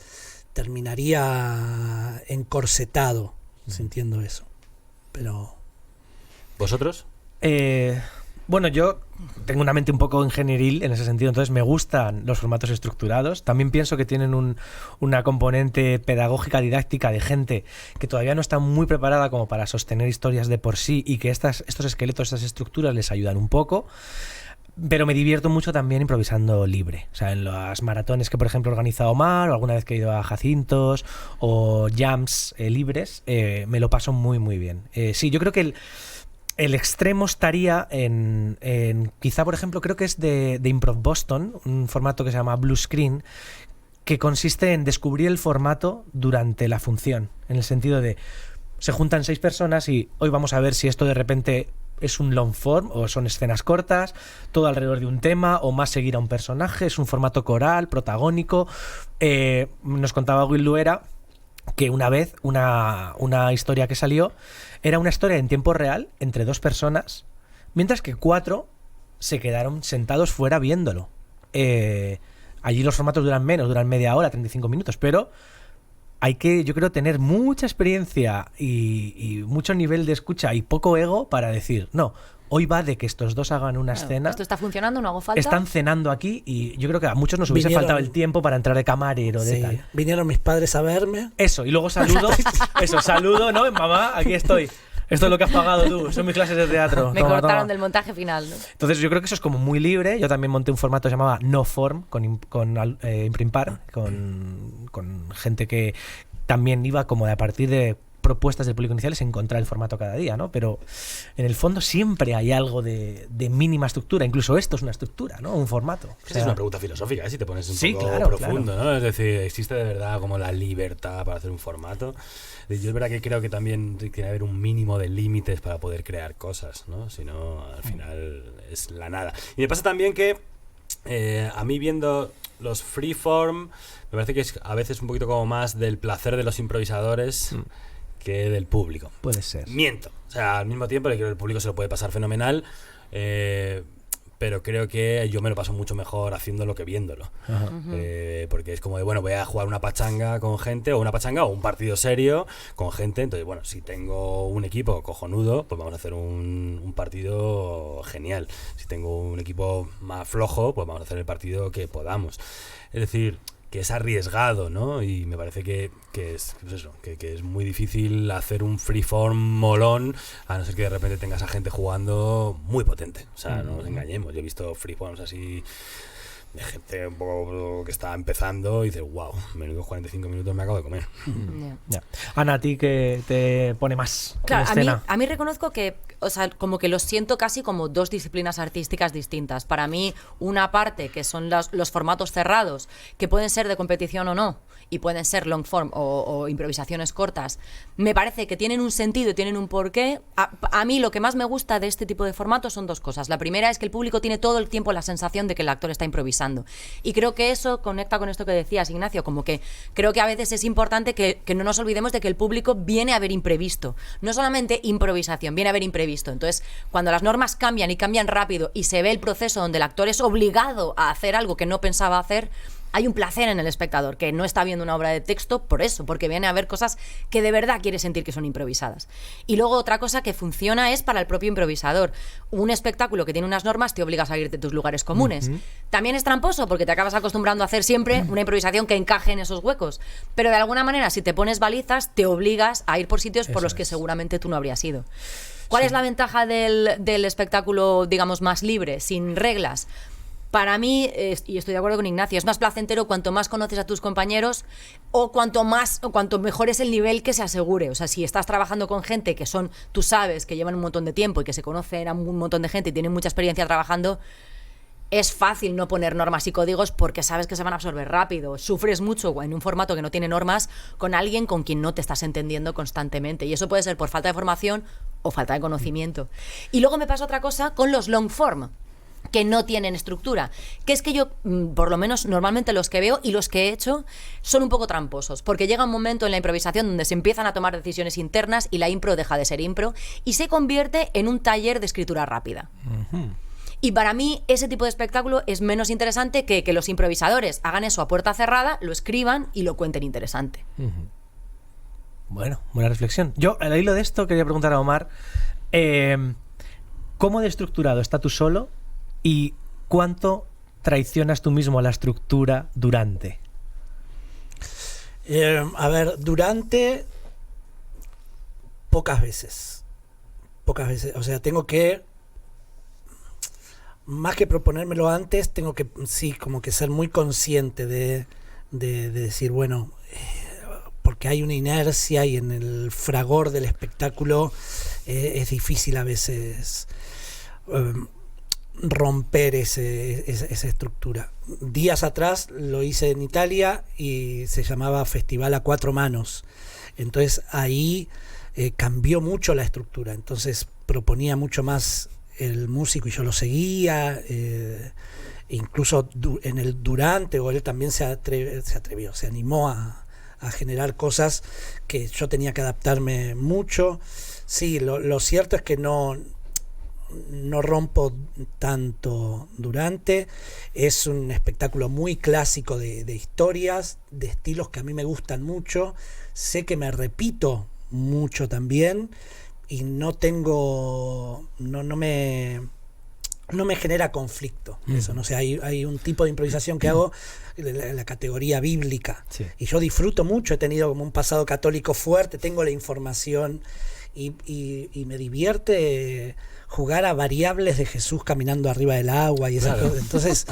terminaría encorsetado, sintiendo eso. Pero... ¿Vosotros? Bueno, yo tengo una mente un poco ingenieril en ese sentido, entonces me gustan los formatos estructurados. También pienso que tienen una componente pedagógica, didáctica, de gente que todavía no está muy preparada como para sostener historias de por sí, y que estos esqueletos, estas estructuras les ayudan un poco. Pero me divierto mucho también improvisando libre. O sea, en las maratones que, por ejemplo, organiza Omar, o alguna vez que he ido a Jacintos, o jams libres, me lo paso muy, muy bien. Sí, yo creo que el extremo estaría en quizá, por ejemplo, creo que es de Improv Boston, un formato que se llama Blue Screen, que consiste en descubrir el formato durante la función, en el sentido de se juntan 6 personas y hoy vamos a ver si esto de repente es un long form o son escenas cortas, todo alrededor de un tema, o más seguir a un personaje, es un formato coral, protagónico. Nos contaba Will Luera que una vez una historia que salió era una historia en tiempo real entre 2 personas, mientras que 4 se quedaron sentados fuera viéndolo. Allí los formatos duran menos, duran media hora, 35 minutos, pero hay que, yo creo, tener mucha experiencia y mucho nivel de escucha y poco ego para decir, no, hoy va de que estos dos hagan una escena. Esto está funcionando, no hago falta. Están cenando aquí y yo creo que a muchos nos hubiese faltado el tiempo para entrar de camarero, de tal. Vinieron mis padres a verme. Eso, y luego saludo, ¿no? Mamá, aquí estoy. Esto es lo que has pagado tú, son mis clases de teatro. Me cortaron del montaje final, ¿no? Entonces yo creo que eso es como muy libre. Yo también monté un formato que se llamaba No Form, con Imprimpar, con gente que también iba como de a partir de propuestas del público iniciales encontrar el formato cada día, ¿no? Pero en el fondo siempre hay algo de mínima estructura. Incluso esto es una estructura, ¿no? Un formato. Esa es una pregunta filosófica, si te pones un poco profundo, ¿no? Es decir, ¿existe de verdad como la libertad para hacer un formato? Yo es verdad que creo que también tiene que haber un mínimo de límites para poder crear cosas, ¿no? Si no, al final es la nada. Y me pasa también que a mí viendo los freeform, me parece que es a veces un poquito como más del placer de los improvisadores que del público. Puede ser. Miento. O sea, al mismo tiempo, creo que el público se lo puede pasar fenomenal, pero creo que yo me lo paso mucho mejor haciéndolo que viéndolo. Porque es como de, bueno, voy a jugar una pachanga con gente, o un partido serio con gente. Entonces, bueno, si tengo un equipo cojonudo, pues vamos a hacer un partido genial. Si tengo un equipo más flojo, pues vamos a hacer el partido que podamos. Es decir, que es arriesgado, ¿no? Y me parece que es pues eso, que es muy difícil hacer un freeform molón, a no ser que de repente tengas a gente jugando muy potente. O sea, no nos engañemos. Yo he visto freeforms así de gente un poco que está empezando y dices, wow, menudos 45 minutos me acabo de comer. Ana, ¿a ti qué te pone más claro, en escena? A mí reconozco que, o sea, como que lo siento casi como 2 disciplinas artísticas distintas. Para mí, una parte que son los formatos cerrados, que pueden ser de competición o no, y pueden ser long form o improvisaciones cortas, me parece que tienen un sentido y tienen un porqué. A mí lo que más me gusta de este tipo de formatos son 2 cosas. La primera es que el público tiene todo el tiempo la sensación de que el actor está improvisando. improvisando. Y creo que eso conecta con esto que decías, Ignacio, como que creo que a veces es importante que no nos olvidemos de que el público viene a ver imprevisto. No solamente improvisación, viene a ver imprevisto. Entonces, cuando las normas cambian y cambian rápido y se ve el proceso donde el actor es obligado a hacer algo que no pensaba hacer, hay un placer en el espectador que no está viendo una obra de texto por eso, porque viene a ver cosas que de verdad quiere sentir que son improvisadas. Y luego otra cosa que funciona es para el propio improvisador. Un espectáculo que tiene unas normas te obliga a salir de tus lugares comunes. También es tramposo porque te acabas acostumbrando a hacer siempre una improvisación que encaje en esos huecos. Pero de alguna manera, si te pones balizas, te obligas a ir por sitios por los que seguramente tú no habrías ido. ¿Cuál es la ventaja del espectáculo, digamos, más libre, sin reglas? Para mí, y estoy de acuerdo con Ignacio, es más placentero cuanto más conoces a tus compañeros o cuanto mejor es el nivel que se asegure. O sea, si estás trabajando con gente que tú sabes, que llevan un montón de tiempo y que se conocen a un montón de gente y tienen mucha experiencia trabajando, es fácil no poner normas y códigos porque sabes que se van a absorber rápido. Sufres mucho en un formato que no tiene normas con alguien con quien no te estás entendiendo constantemente. Y eso puede ser por falta de formación o falta de conocimiento. Y luego me pasa otra cosa con los long form, que no tienen estructura, que es que yo, por lo menos normalmente los que veo y los que he hecho, son un poco tramposos, porque llega un momento en la improvisación donde se empiezan a tomar decisiones internas y la impro deja de ser impro y se convierte en un taller de escritura rápida. Y para mí ese tipo de espectáculo es menos interesante que los improvisadores hagan eso a puerta cerrada, lo escriban y lo cuenten interesante. Bueno, buena reflexión. Yo, al hilo de esto, quería preguntar a Omar, ¿cómo de estructurado está tú solo? ¿Y cuánto traicionas tú mismo a la estructura durante? A ver, durante pocas veces. O sea, tengo que, más que proponérmelo antes, tengo que, sí, como que ser muy consciente de decir, bueno, porque hay una inercia y en el fragor del espectáculo es difícil a veces romper esa estructura. Días atrás lo hice en Italia y se llamaba Festival a Cuatro Manos. Entonces ahí cambió mucho la estructura. Entonces proponía mucho más el músico y yo lo seguía. Incluso en el durante, o él también se atrevió, se animó a generar cosas que yo tenía que adaptarme mucho. Sí, lo cierto es que no rompo tanto durante. Es un espectáculo muy clásico de historias, de estilos que a mí me gustan mucho. Sé que me repito mucho también y no me genera conflicto. Eso, no sé, hay un tipo de improvisación que hago, la categoría bíblica. Sí. Y yo disfruto mucho, he tenido como un pasado católico fuerte, tengo la información y me divierte jugar a variables de Jesús caminando arriba del agua y esas cosas. Entonces,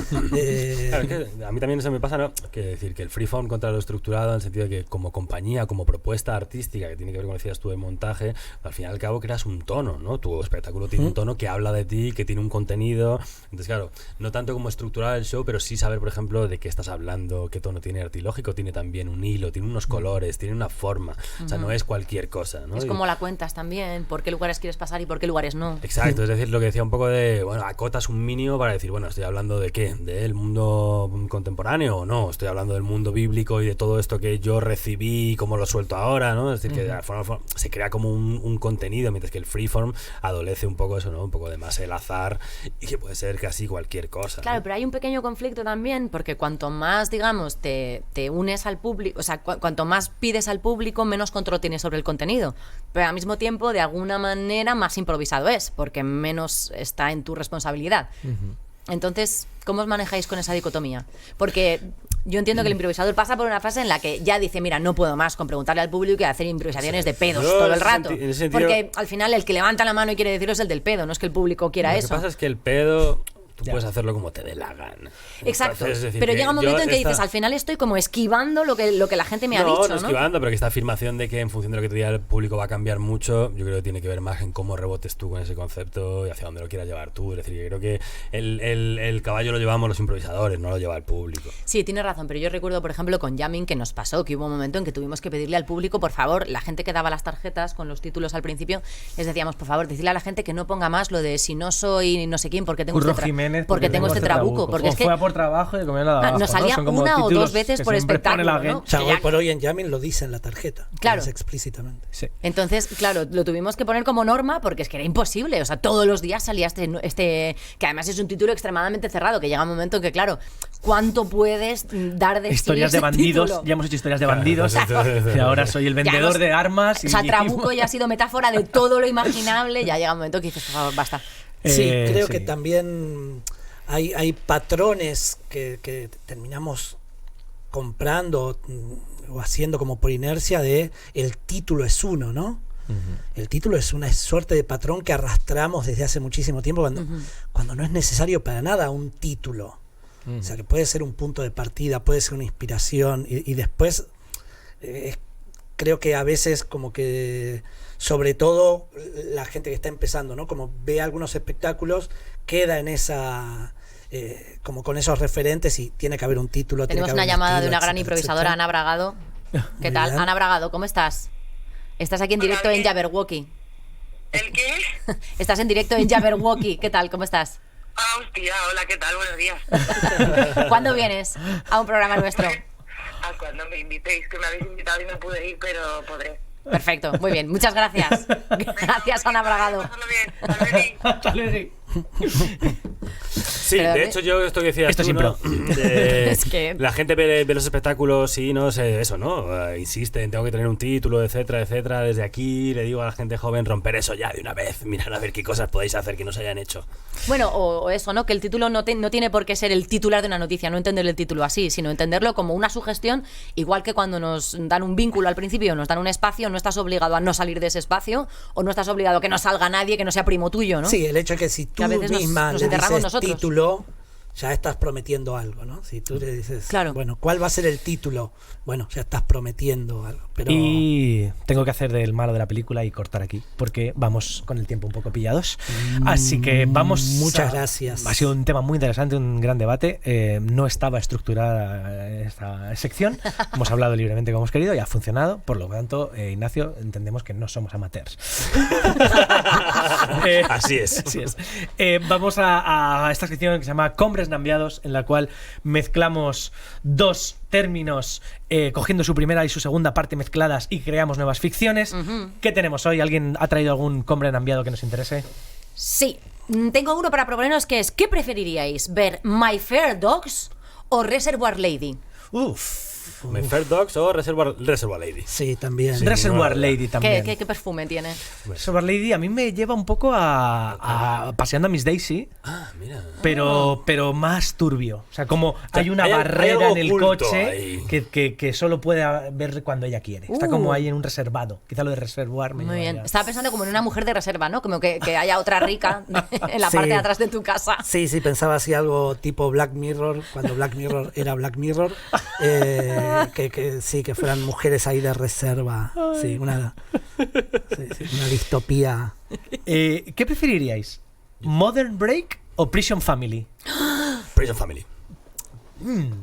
claro, es que a mí también eso me pasa, ¿no? Que decir que el freeform contra lo estructurado, en el sentido de que como compañía, como propuesta artística que tiene que ver con, decías tú, de montaje, al final y al cabo creas un tono, ¿no? Tu espectáculo tiene un tono que habla de ti, que tiene un contenido. Entonces, claro, no tanto como estructurar el show, pero sí saber, por ejemplo, de qué estás hablando, qué tono tiene artilógico, tiene también un hilo, tiene unos colores, tiene una forma. O sea, no es cualquier cosa, ¿no? Es como la cuentas también, por qué lugares quieres pasar y por qué lugares no. Exacto. Es decir, lo que decía un poco de, bueno, acotas un mínimo para decir, bueno, ¿estoy hablando de qué? ¿Del mundo contemporáneo o no? ¿Estoy hablando del mundo bíblico y de todo esto que yo recibí y cómo lo suelto ahora, ¿no? Es decir, que de alguna forma se crea como un contenido, mientras que el freeform adolece un poco eso, ¿no? Un poco de más el azar y que puede ser casi cualquier cosa. Claro, ¿no? pero hay un pequeño conflicto también, porque cuanto más, digamos, te unes al público, o sea, cuanto más pides al público, menos control tienes sobre el contenido. Pero al mismo tiempo, de alguna manera, más improvisado es, porque menos está en tu responsabilidad. Entonces, ¿cómo os manejáis con esa dicotomía? Porque yo entiendo que el improvisador pasa por una fase en la que ya dice, mira, no puedo más con preguntarle al público y hacer improvisaciones de pedos todo el rato. Porque al final el que levanta la mano y quiere decirlo es el del pedo, no es que el público quiera eso. Lo que pasa es que el pedo... Tú puedes hacerlo como te dé la gana. Exacto. Entonces, decir, pero llega un momento en que dices, al final estoy como esquivando lo que la gente me ha dicho, ¿no? No esquivando, pero que esta afirmación de que en función de lo que te diga el público va a cambiar mucho, yo creo que tiene que ver más en cómo rebotes tú con ese concepto y hacia dónde lo quieras llevar tú. Es decir, yo creo que el caballo lo llevamos los improvisadores, no lo lleva el público. Sí, tienes razón, pero yo recuerdo, por ejemplo, con Jamming que nos pasó, que hubo un momento en que tuvimos que pedirle al público, por favor, la gente que daba las tarjetas con los títulos al principio, les decíamos, por favor, decirle a la gente que no ponga más lo de si no soy no sé quién porque tengo Jiménez porque tengo este trabuco. Porque es que fue a por trabajo y comió la de abajo, nos salía Son como una o títulos dos veces que por siempre pone espectáculo, la gente. ¿no? O sea, Que hoy ya- por hoy en Yamin lo dice en la tarjeta. Claro. Lo dice explícitamente. Sí. Entonces, claro, lo tuvimos que poner como norma porque es que era imposible. O sea, todos los días salía este que además es un título extremadamente cerrado, que llega un momento en que, claro, ¿cuánto puedes dar de sí Historias de ese bandidos, título? ya hemos hecho historias de bandidos Claro. y ahora soy el vendedor hemos- de armas. O sea, Trabuco ya ha sido metáfora de todo lo imaginable. Ya llega un momento que dices, por favor, basta. Sí, creo sí. que también hay patrones que terminamos comprando o haciendo como por inercia de el título es uno, ¿no? El título es una suerte de patrón que arrastramos desde hace muchísimo tiempo cuando no es necesario para nada un título. O sea, que puede ser un punto de partida, puede ser una inspiración y después creo que a veces como que, sobre todo la gente que está empezando, ¿no? Como ve algunos espectáculos, queda en esa... como con esos referentes y tiene que haber un título. tiene Tenemos que una haber un llamada de estilo, una gran etcétera, improvisadora, etcétera. Ana Bragado. ¿Qué Muy tal? bien. Ana Bragado, ¿cómo estás? Estás aquí en Hola, directo en bien. Jabberwocky. ¿El qué? Estás en directo en Jabberwocky. ¿Qué tal? ¿Cómo estás? Ah, hostia, hola, ¿qué tal? Buenos días. ¿Cuándo vienes a un programa nuestro? A cuando me invitéis, que me habéis invitado y no pude ir, pero podré. Perfecto, muy bien. Muchas gracias. Gracias, Ana Bragado. Pásalo bien, hasta luego. Sí, Pero de hecho yo esto que decías Esto tú, es ¿no? De- Es que- la gente ve los espectáculos y no sé, eso, ¿no? Insisten, tengo que tener un título, etcétera, etcétera. Desde aquí le digo a la gente joven, romper eso ya de una vez. Mirad a ver qué cosas podéis hacer que no se hayan hecho. Bueno, o eso, ¿no? Que el título no tiene por qué ser el titular de una noticia, no entender el título así, sino entenderlo como una sugestión, igual que cuando nos dan un vínculo al principio, nos dan un espacio, no estás obligado a no salir de ese espacio, o no estás obligado a que no salga nadie que no sea primo tuyo, ¿no? Sí, el hecho es que si tú Que a veces misma nos le enterramos dices nosotros. título, ya estás prometiendo algo, ¿no? Si tú le dices, Claro. bueno, ¿cuál va a ser el título? Bueno, ya estás prometiendo algo. Pero Y tengo que hacer del malo de la película y cortar aquí, porque vamos con el tiempo un poco pillados. Así que vamos. Muchas gracias. Ha sido un tema muy interesante, un gran debate. No estaba estructurada esta sección. Hemos hablado libremente como hemos querido y ha funcionado. Por lo tanto, Ignacio, entendemos que no somos amateurs. Así es. Así es. Vamos a esta sección que se llama Combres Nambiados, en la cual mezclamos dos términos cogiendo su primera y su segunda parte mezcladas y creamos nuevas ficciones. ¿Qué tenemos hoy? ¿Alguien ha traído algún combre nambiado que nos interese? Sí, tengo uno para proponernos que es, ¿qué preferiríais? ¿Ver My Fair Dogs o Reservoir Lady? Uf. My Fair Dogs o Reservoir Lady. sí, también. Sí. Reservoir no, Lady también. ¿Qué perfume tiene? Reservoir Lady a mí me lleva un poco a paseando a Miss Daisy, Ah, mira. pero más turbio. O sea, como sea, hay una hay barrera algo en el oculto coche ahí. que solo puede ver cuando ella quiere. Está como Uh. ahí en un reservado. Quizá lo de reservoir me Muy lleva bien. ya. Estaba pensando como en una mujer de reserva, ¿no? Como que haya otra rica en la Sí. parte de atrás de tu casa. Sí, pensaba así algo tipo Black Mirror, cuando Black Mirror era Black Mirror, que fueran mujeres ahí de reserva. Sí, una distopía. ¿Qué preferiríais? ¿Modern Break o Prison Family? Prison Family.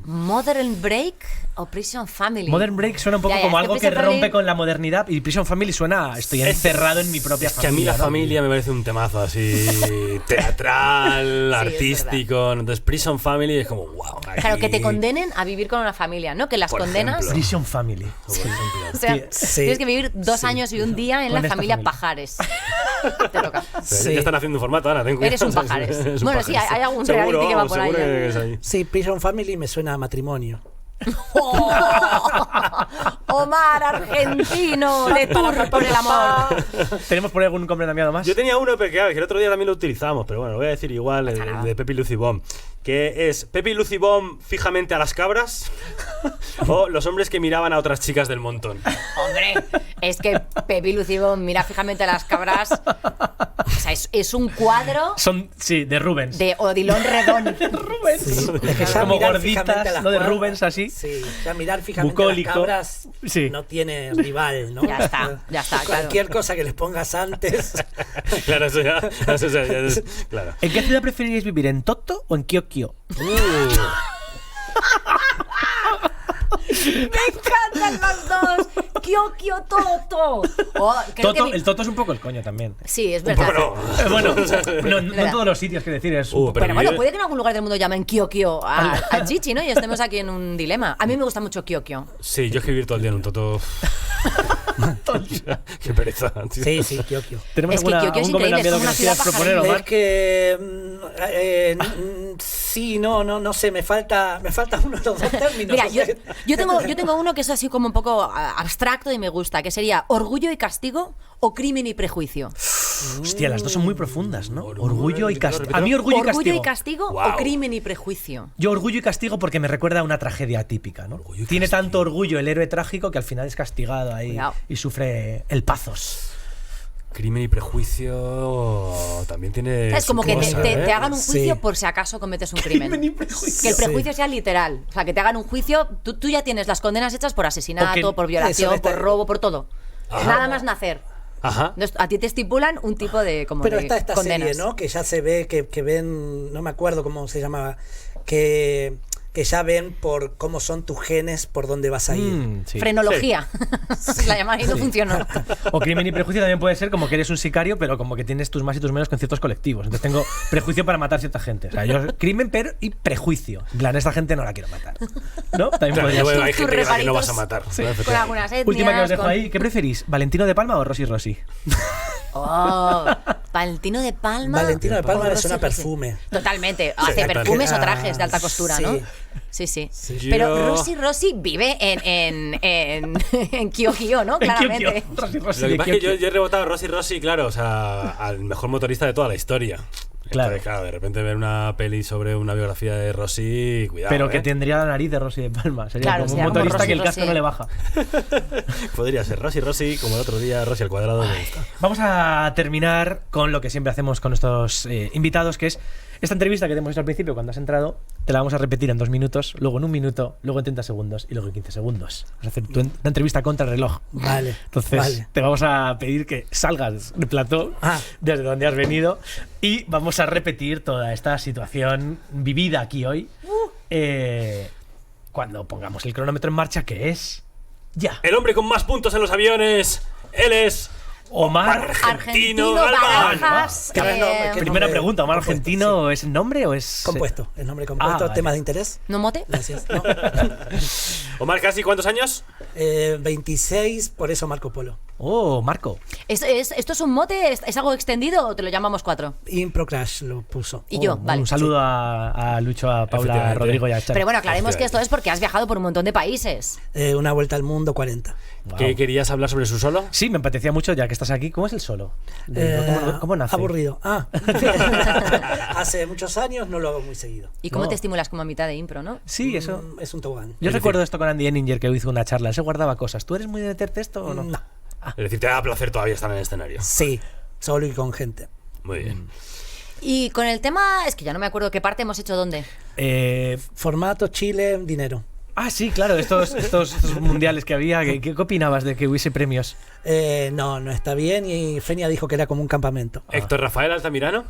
Modern Break o Prison Family. Modern Break suena un poco Ya, como es algo que Prison Family- rompe con la modernidad y Prison Family suena a estoy encerrado en mi propia Es que a mí familia. la ¿no? familia me parece un temazo así teatral, es artístico. Entonces Prison Family es como wow. Claro, que te condenen a vivir con una familia, ¿no? Que las Por condenas. ejemplo. Prison Family. O sea, Sí. tienes que vivir 2 años y un día en Con la esta familia familia. Pajares. Te toca. Pero Sí. Ya están haciendo un formato, Ana, ten cuidado. Eres un Pajares. Es un Bueno, sí, Pajares. hay algún Seguro, reality que va por ahí, seguro ¿eh? que es ahí. Sí, Prison Family me suena a matrimonio. Omar, argentino, de tour por el amor. ¿Tenemos por ahí algún combre nambiado más? Yo tenía uno, pero que el otro día también lo utilizamos, pero bueno, lo voy a decir igual, el de Pepe y Lucy Bomb, que es Pepe y Lucy Bomb fijamente a las cabras o los hombres que miraban a otras chicas del montón. Hombre, es que Pepi Lucibón mira fijamente a las cabras. O sea, es un cuadro Son, sí, de Rubens. de Odilon Redón. Rubens. Sí, es que ya Como mirar gorditas, fijamente a las ¿no? De cuadras, Rubens así. Sí, ya mirar fijamente Bucólico. a las cabras Sí. no tiene rival, ¿no? Ya está, claro. Cualquier cosa que les pongas antes. Claro, eso ya es, claro. ¿En qué ciudad preferiríais vivir? ¿En Toto o en Kyokyo? encantan los dos. Kyokyo Toto. El Toto es un poco el coño también. Sí, es verdad. Bueno, no en todos los sitios, quiero decir. Es un poco- Pero bueno, puede que en algún lugar del mundo llamen Kyokyo a Chichi, ¿no? Y estemos aquí en un dilema. A mí me gusta mucho Kyokyo. Sí, yo escribir todo el día en un toto. Qué pereza, tío. Sí, Kyokyo. ¿Tenemos Es que Kyokyo es algún increíble, es comendamiento como que una nos quieras ciudad proponer, pajaril. Omar? Es que sí, no sé, me falta uno de los dos términos. Mira, o sea, yo tengo uno que es así como un poco abstracto y me gusta, que sería orgullo y castigo o crimen y prejuicio. Hostia, las dos son muy profundas, ¿no? Orgullo y repítelo, castigo. repítelo. A mí orgullo y Orgullo castigo. y castigo Guau. o crimen y prejuicio. Yo orgullo y castigo porque me recuerda a una tragedia típica, ¿no? Orgullo y Tiene castigo. tanto orgullo el héroe trágico que al final es castigado ahí Cuidado. y sufre el pazos. Crimen y prejuicio también tiene. Es como su que cosa, te hagan un Sí. juicio por si acaso cometes un crimen. Crimen y prejuicio. Que el prejuicio sea literal. O sea, que te hagan un juicio. Tú ya tienes las condenas hechas por asesinato, Porque- por violación, Eso, por robo, por todo. Ajá. Nada más nacer. Ajá. Entonces, a ti te estipulan un tipo de como Pero de está esta condenas. serie, ¿no? Que ya se ve, que ven, no me acuerdo cómo se llamaba, que ya ven por cómo son tus genes, por dónde vas a ir. Sí. Frenología. La llamada y no funcionó. O crimen y prejuicio también puede ser como que eres un sicario, pero como que tienes tus más y tus menos con ciertos colectivos. Entonces tengo prejuicio para matar cierta gente. O sea, yo crimen y prejuicio. En plan, esta gente no la quiero matar. ¿No? También Claro, podría luego ser. hay Tus gente que no reparitos vas a matar. ¿no? Con Efectivamente. algunas etnias. Última que os dejo con- ahí. ¿Qué preferís? ¿Valentino de Palma o Rosy Rossi? Oh, Valentino de Palma. Valentino de Palma o le suena Rosy Rossi. perfume. Totalmente. Hace exactamente. perfumes o trajes de alta costura, Sí. ¿no? Sí. Yo- Pero Rosy vive en Kyokyo, ¿no? Claramente. Rosy Rossi Lo que de pasa es que Kyokyo. yo he rebotado a Rosy, claro, o sea, al mejor motorista de toda la historia. Claro. Entonces, claro, de repente ver una peli sobre una biografía de Rosy, cuidado. Pero que ¿eh? tendría la nariz de Rosy de Palma. Sería Claro, como un sería como motorista Rosy que el casco Rossi. no le baja. Podría ser Rosy, como el otro día, Rosy al cuadrado. Me gusta. Vamos a terminar con lo que siempre hacemos con nuestros invitados, que es esta entrevista que te hemos hecho al principio cuando has entrado. Te la vamos a repetir en 2 minutos, luego en 1 minuto, luego en 30 segundos y luego en 15 segundos. Vamos a hacer una entrevista contra el reloj. Vale. Entonces vale. te vamos a pedir que salgas de plató Ah. desde donde has venido y vamos a repetir toda esta situación vivida aquí hoy cuando pongamos el cronómetro en marcha, que es ya. El hombre con más puntos en los aviones, él es Omar Argentino Galván. Barajas. ¿Qué nombre? ¿Qué Primera nombre? pregunta, ¿Omar Compuesto, Argentino es nombre o es Compuesto, el nombre compuesto, vale. temas de interés. ¿No mote? Gracias. No. Omar, ¿casi cuántos años? 26, por eso Marco Polo. Oh, Marco. ¿Esto es un mote? ¿Es algo extendido o te lo llamamos 4? Impro Crash lo puso. Y yo, Oh, vale. Un saludo a Lucho, a Paula, a Efectivamente. Rodrigo y a Charo. Pero bueno, aclaremos que esto es porque has viajado por un montón de países. Una vuelta al mundo, 40. Wow. ¿Qué querías hablar sobre su solo? Sí, me apetecía mucho ya que estás aquí. ¿Cómo es el solo? ¿Cómo nace? Aburrido. Hace muchos años no lo hago muy seguido. ¿Y cómo No. te estimulas como a mitad de impro, no? Sí, eso. Es un tobogán. Yo Es recuerdo decir- esto con Andy Enninger, que hizo una charla. Él se guardaba cosas. ¿Tú eres muy de meterte esto o no? No. Es decir, te da placer todavía estar en el escenario. Sí, solo y con gente. Muy bien. Y con el tema, es que ya no me acuerdo qué parte hemos hecho dónde. Formato, Chile, dinero. Sí, claro, estos mundiales que había. ¿Qué opinabas de que hubiese premios? No está bien y Feña dijo que era como un campamento. Héctor Rafael Altamirano.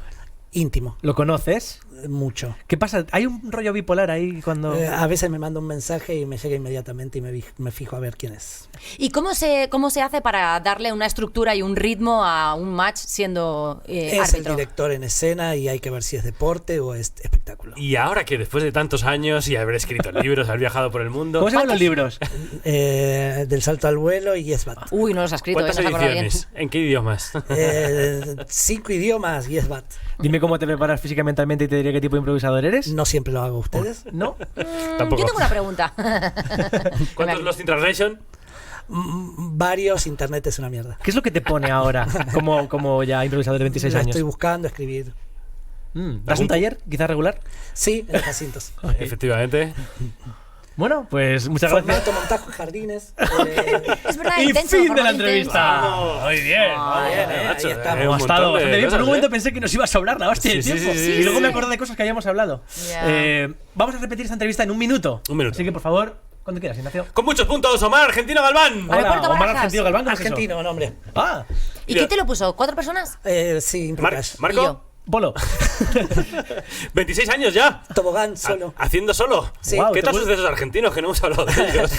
Íntimo, ¿Lo conoces? mucho. ¿Qué pasa? ¿Hay un rollo bipolar ahí cuando...? A veces me manda un mensaje y me llega inmediatamente y me fijo a ver quién es. ¿Y cómo se hace para darle una estructura y un ritmo a un match siendo Es el árbitro? director en escena y hay que ver si es deporte o es espectáculo. Y ahora que después de tantos años y haber escrito libros, haber viajado por el mundo, ¿Cómo se llaman los libros? Del salto al vuelo y Yes Bat. Uy, no los ha escrito, no ¿cuántas se acuerda bien. ediciones? ¿En qué idiomas? 5 idiomas, Yes Bat. Dime cómo te preparas físicamente y mentalmente y te diré qué tipo de improvisador eres. No siempre lo hago. ¿Ustedes? ¿No? Tampoco. Yo tengo una pregunta. ¿Cuántos Lost in Translation? Varios, internet es una mierda. ¿Qué es lo que te pone ahora como ya improvisador de 26 Lo años? estoy buscando, escribir. ¿Das un taller, quizás regular? Sí, en Jacintos. Efectivamente. Bueno, pues muchas gracias. Formato, montaje, jardines. Es verdad, Y intenso, fin de la formato entrevista. Vamos. Muy bien. Macho, ahí estamos. un Ha estado montón de bastante bien. Por un cosas, momento ¿eh? pensé que nos iba a sobrar la hostia de Sí, sí, tiempo. sí, sí, y luego sí. me acordé de cosas que habíamos hablado. Ya. Vamos a repetir esta entrevista en 1 minuto. 1 minuto. Así que, por favor, cuando quieras, Ignacio. Con muchos puntos, Omar Argentino Galván. Vale. Aeropuerto Omar Barajas. Argentino Galván. ¿cómo es eso? Argentino, nombre. Ah, ¿Y quién te lo puso? ¿4 personas? Sí, Impro Crash. ¿Y Marco. yo? Polo. 26 años ya. Tobogán solo. Haciendo solo. Sí. Guau, ¿Qué ¿te tal gusta? sus esos argentinos que no hemos hablado de ellos?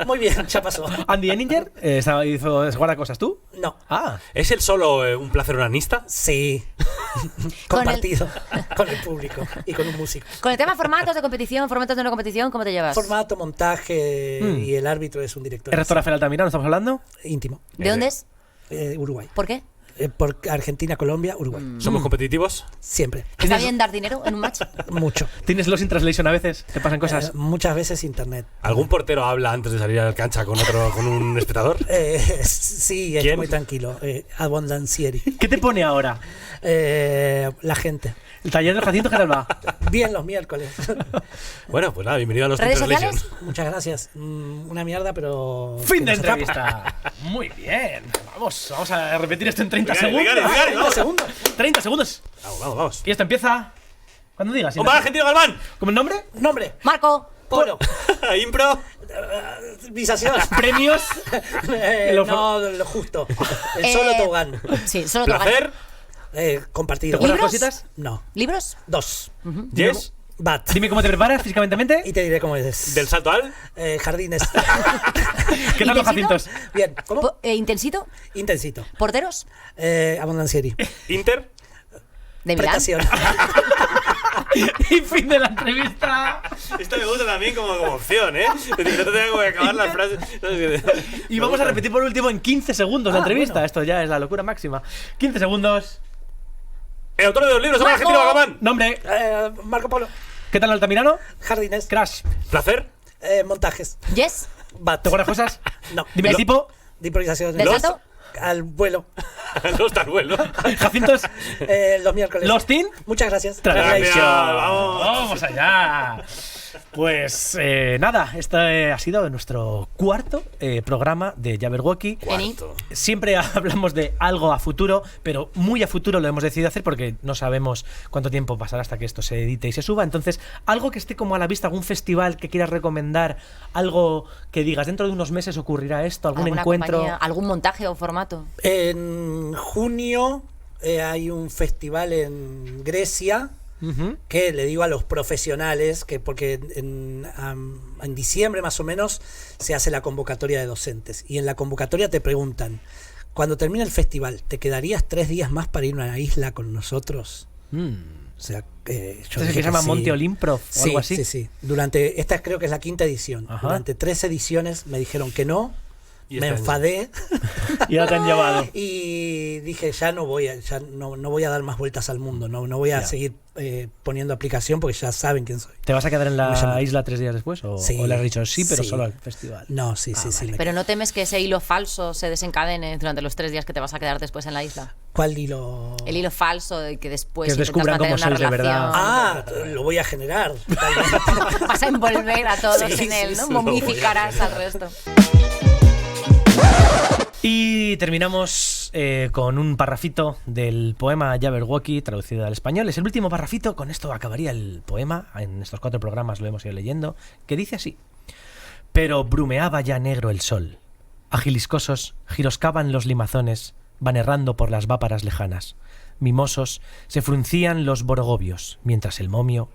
Muy bien, ya pasó. Andy Enninger hizo guardacosas, ¿tú? No. Ah, ¿Es él solo un placer onanista? Sí. Con Compartido con el público y con un músico. Con el tema formatos de competición, formatos de una competición, ¿cómo te llevas? Formato, montaje y el árbitro es un director ¿es rector Rafael Altamirano? ¿Estamos hablando? íntimo. ¿De dónde es? Uruguay. ¿Por qué? Por Argentina, Colombia, Uruguay. ¿Somos competitivos? Siempre. ¿Está bien dar dinero en un match? Mucho. ¿Tienes Lost in Translation a veces? ¿Te pasan cosas? Muchas veces internet. ¿Algún portero habla antes de salir a la cancha con un espectador? Sí, es ¿Quién? muy tranquilo. Abondancieri. ¿Qué te pone ahora? La gente. ¿El taller del Jacinto qué tal va? Bien los miércoles. Bueno, pues nada, bienvenido a los ¿Redes Translation. sociales? Muchas gracias. Una mierda, pero... Fin que de no se tapa. entrevista. Muy bien. Vamos a repetir esto en 30 Venga, segundos. venga, venga, 30 segundos. 30 segundos. Vamos. Y esto empieza cuando digas. ¡Omar Argentino Galván! ¿Cómo el nombre? Nombre. Marco. Polo. Impro. Visación. Premios. No, lo justo. El solo tobogán. Sí, solo Placer. Compartido. ¿Te acuerdas ¿Libros? cositas? No. ¿Libros? 2. Yes. Bat. Dime cómo te preparas físicamente. Y te diré cómo es. Del salto al. Jardines. ¿Qué tal los ¿Intensito? Jacintos? Bien. ¿Cómo? ¿Intensito? Intensito. ¿Porteros? Abondancieri. Inter. ¿De Milán? Prestación. Y fin de la entrevista. Esto me gusta también como opción, ¿eh? No te tengo que acabar las frases. Y vamos a repetir por último en 15 segundos la entrevista. bueno. Esto ya es la locura máxima. 15 segundos. El autor de los libros, Omar ¡Marco! Argentino Galván. Nombre. Marco Polo. ¿Qué tal Altamirano? Jardines. Crash. Placer. Montajes. ¿Yes? Bat. ¿Te acuerdas cosas? No. Dime el tipo. De improvisación. ¿Del salto? Al vuelo. Los Taruelo. Jacintos. Los miércoles. Los Team. Muchas gracias. Translation. Vamos. Vamos allá. Pues nada, este ha sido nuestro cuarto programa de Jabberwocky. Eni. Siempre hablamos de algo a futuro, pero muy a futuro lo hemos decidido hacer porque no sabemos cuánto tiempo pasará hasta que esto se edite y se suba. Entonces, algo que esté como a la vista, algún festival que quieras recomendar, algo que digas, dentro de unos meses ocurrirá esto, algún ¿Alguna encuentro. compañía, algún montaje o formato? En junio hay un festival en Grecia Ujú. que le digo a los profesionales que porque en diciembre más o menos se hace la convocatoria de docentes y en la convocatoria te preguntan, cuando termine el festival, ¿te quedarías 3 días más para ir a una isla con nosotros? O sea, yo ¿Este es el dije que se llama sí. Monte Olimprov o Sí, algo así? sí, sí. Esta creo que es la 5ª edición. Ajá. Durante 3 ediciones me dijeron que no. Y Me este año. enfadé Y ahora te han llevado. y dije ya no voy a dar más vueltas al mundo, no voy a Ya. seguir poniendo aplicación porque ya saben quién soy. ¿Te vas a quedar en Me la llama. isla 3 días después? ¿O, Sí. o le has dicho sí, pero Sí. solo al festival? No, sí. me Pero no temes que ese hilo falso se desencadene durante los 3 días que te vas a quedar después en la isla. ¿Cuál hilo? El hilo falso de que después Que os intentas descubran cómo mantener una sois de verdad. relación. Lo voy a generar. Vas a envolver a todos Sí, en él, sí, ¿no? sí. Momificarás al resto. Y terminamos con un parrafito del poema Jabberwocky traducido al español. Es el último parrafito, con esto acabaría el poema. En estos 4 programas lo hemos ido leyendo, que dice así: pero brumeaba ya negro el sol. Agiliscosos giroscaban los limazones, van errando por las váparas lejanas. Mimosos se fruncían los borogovios, mientras el momio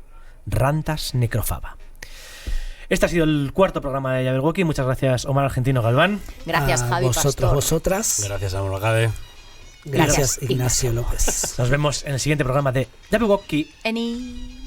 rantas necrofaba. Este ha sido el 4º programa de Jabberwocky. Muchas gracias, Omar Argentino Galván. Gracias, A Javi vosotros, Pastor. vosotras. Gracias a Morgade. Gracias, Gracias, Ignacio López. Nos vemos en el siguiente programa de Jabberwocky. Eni.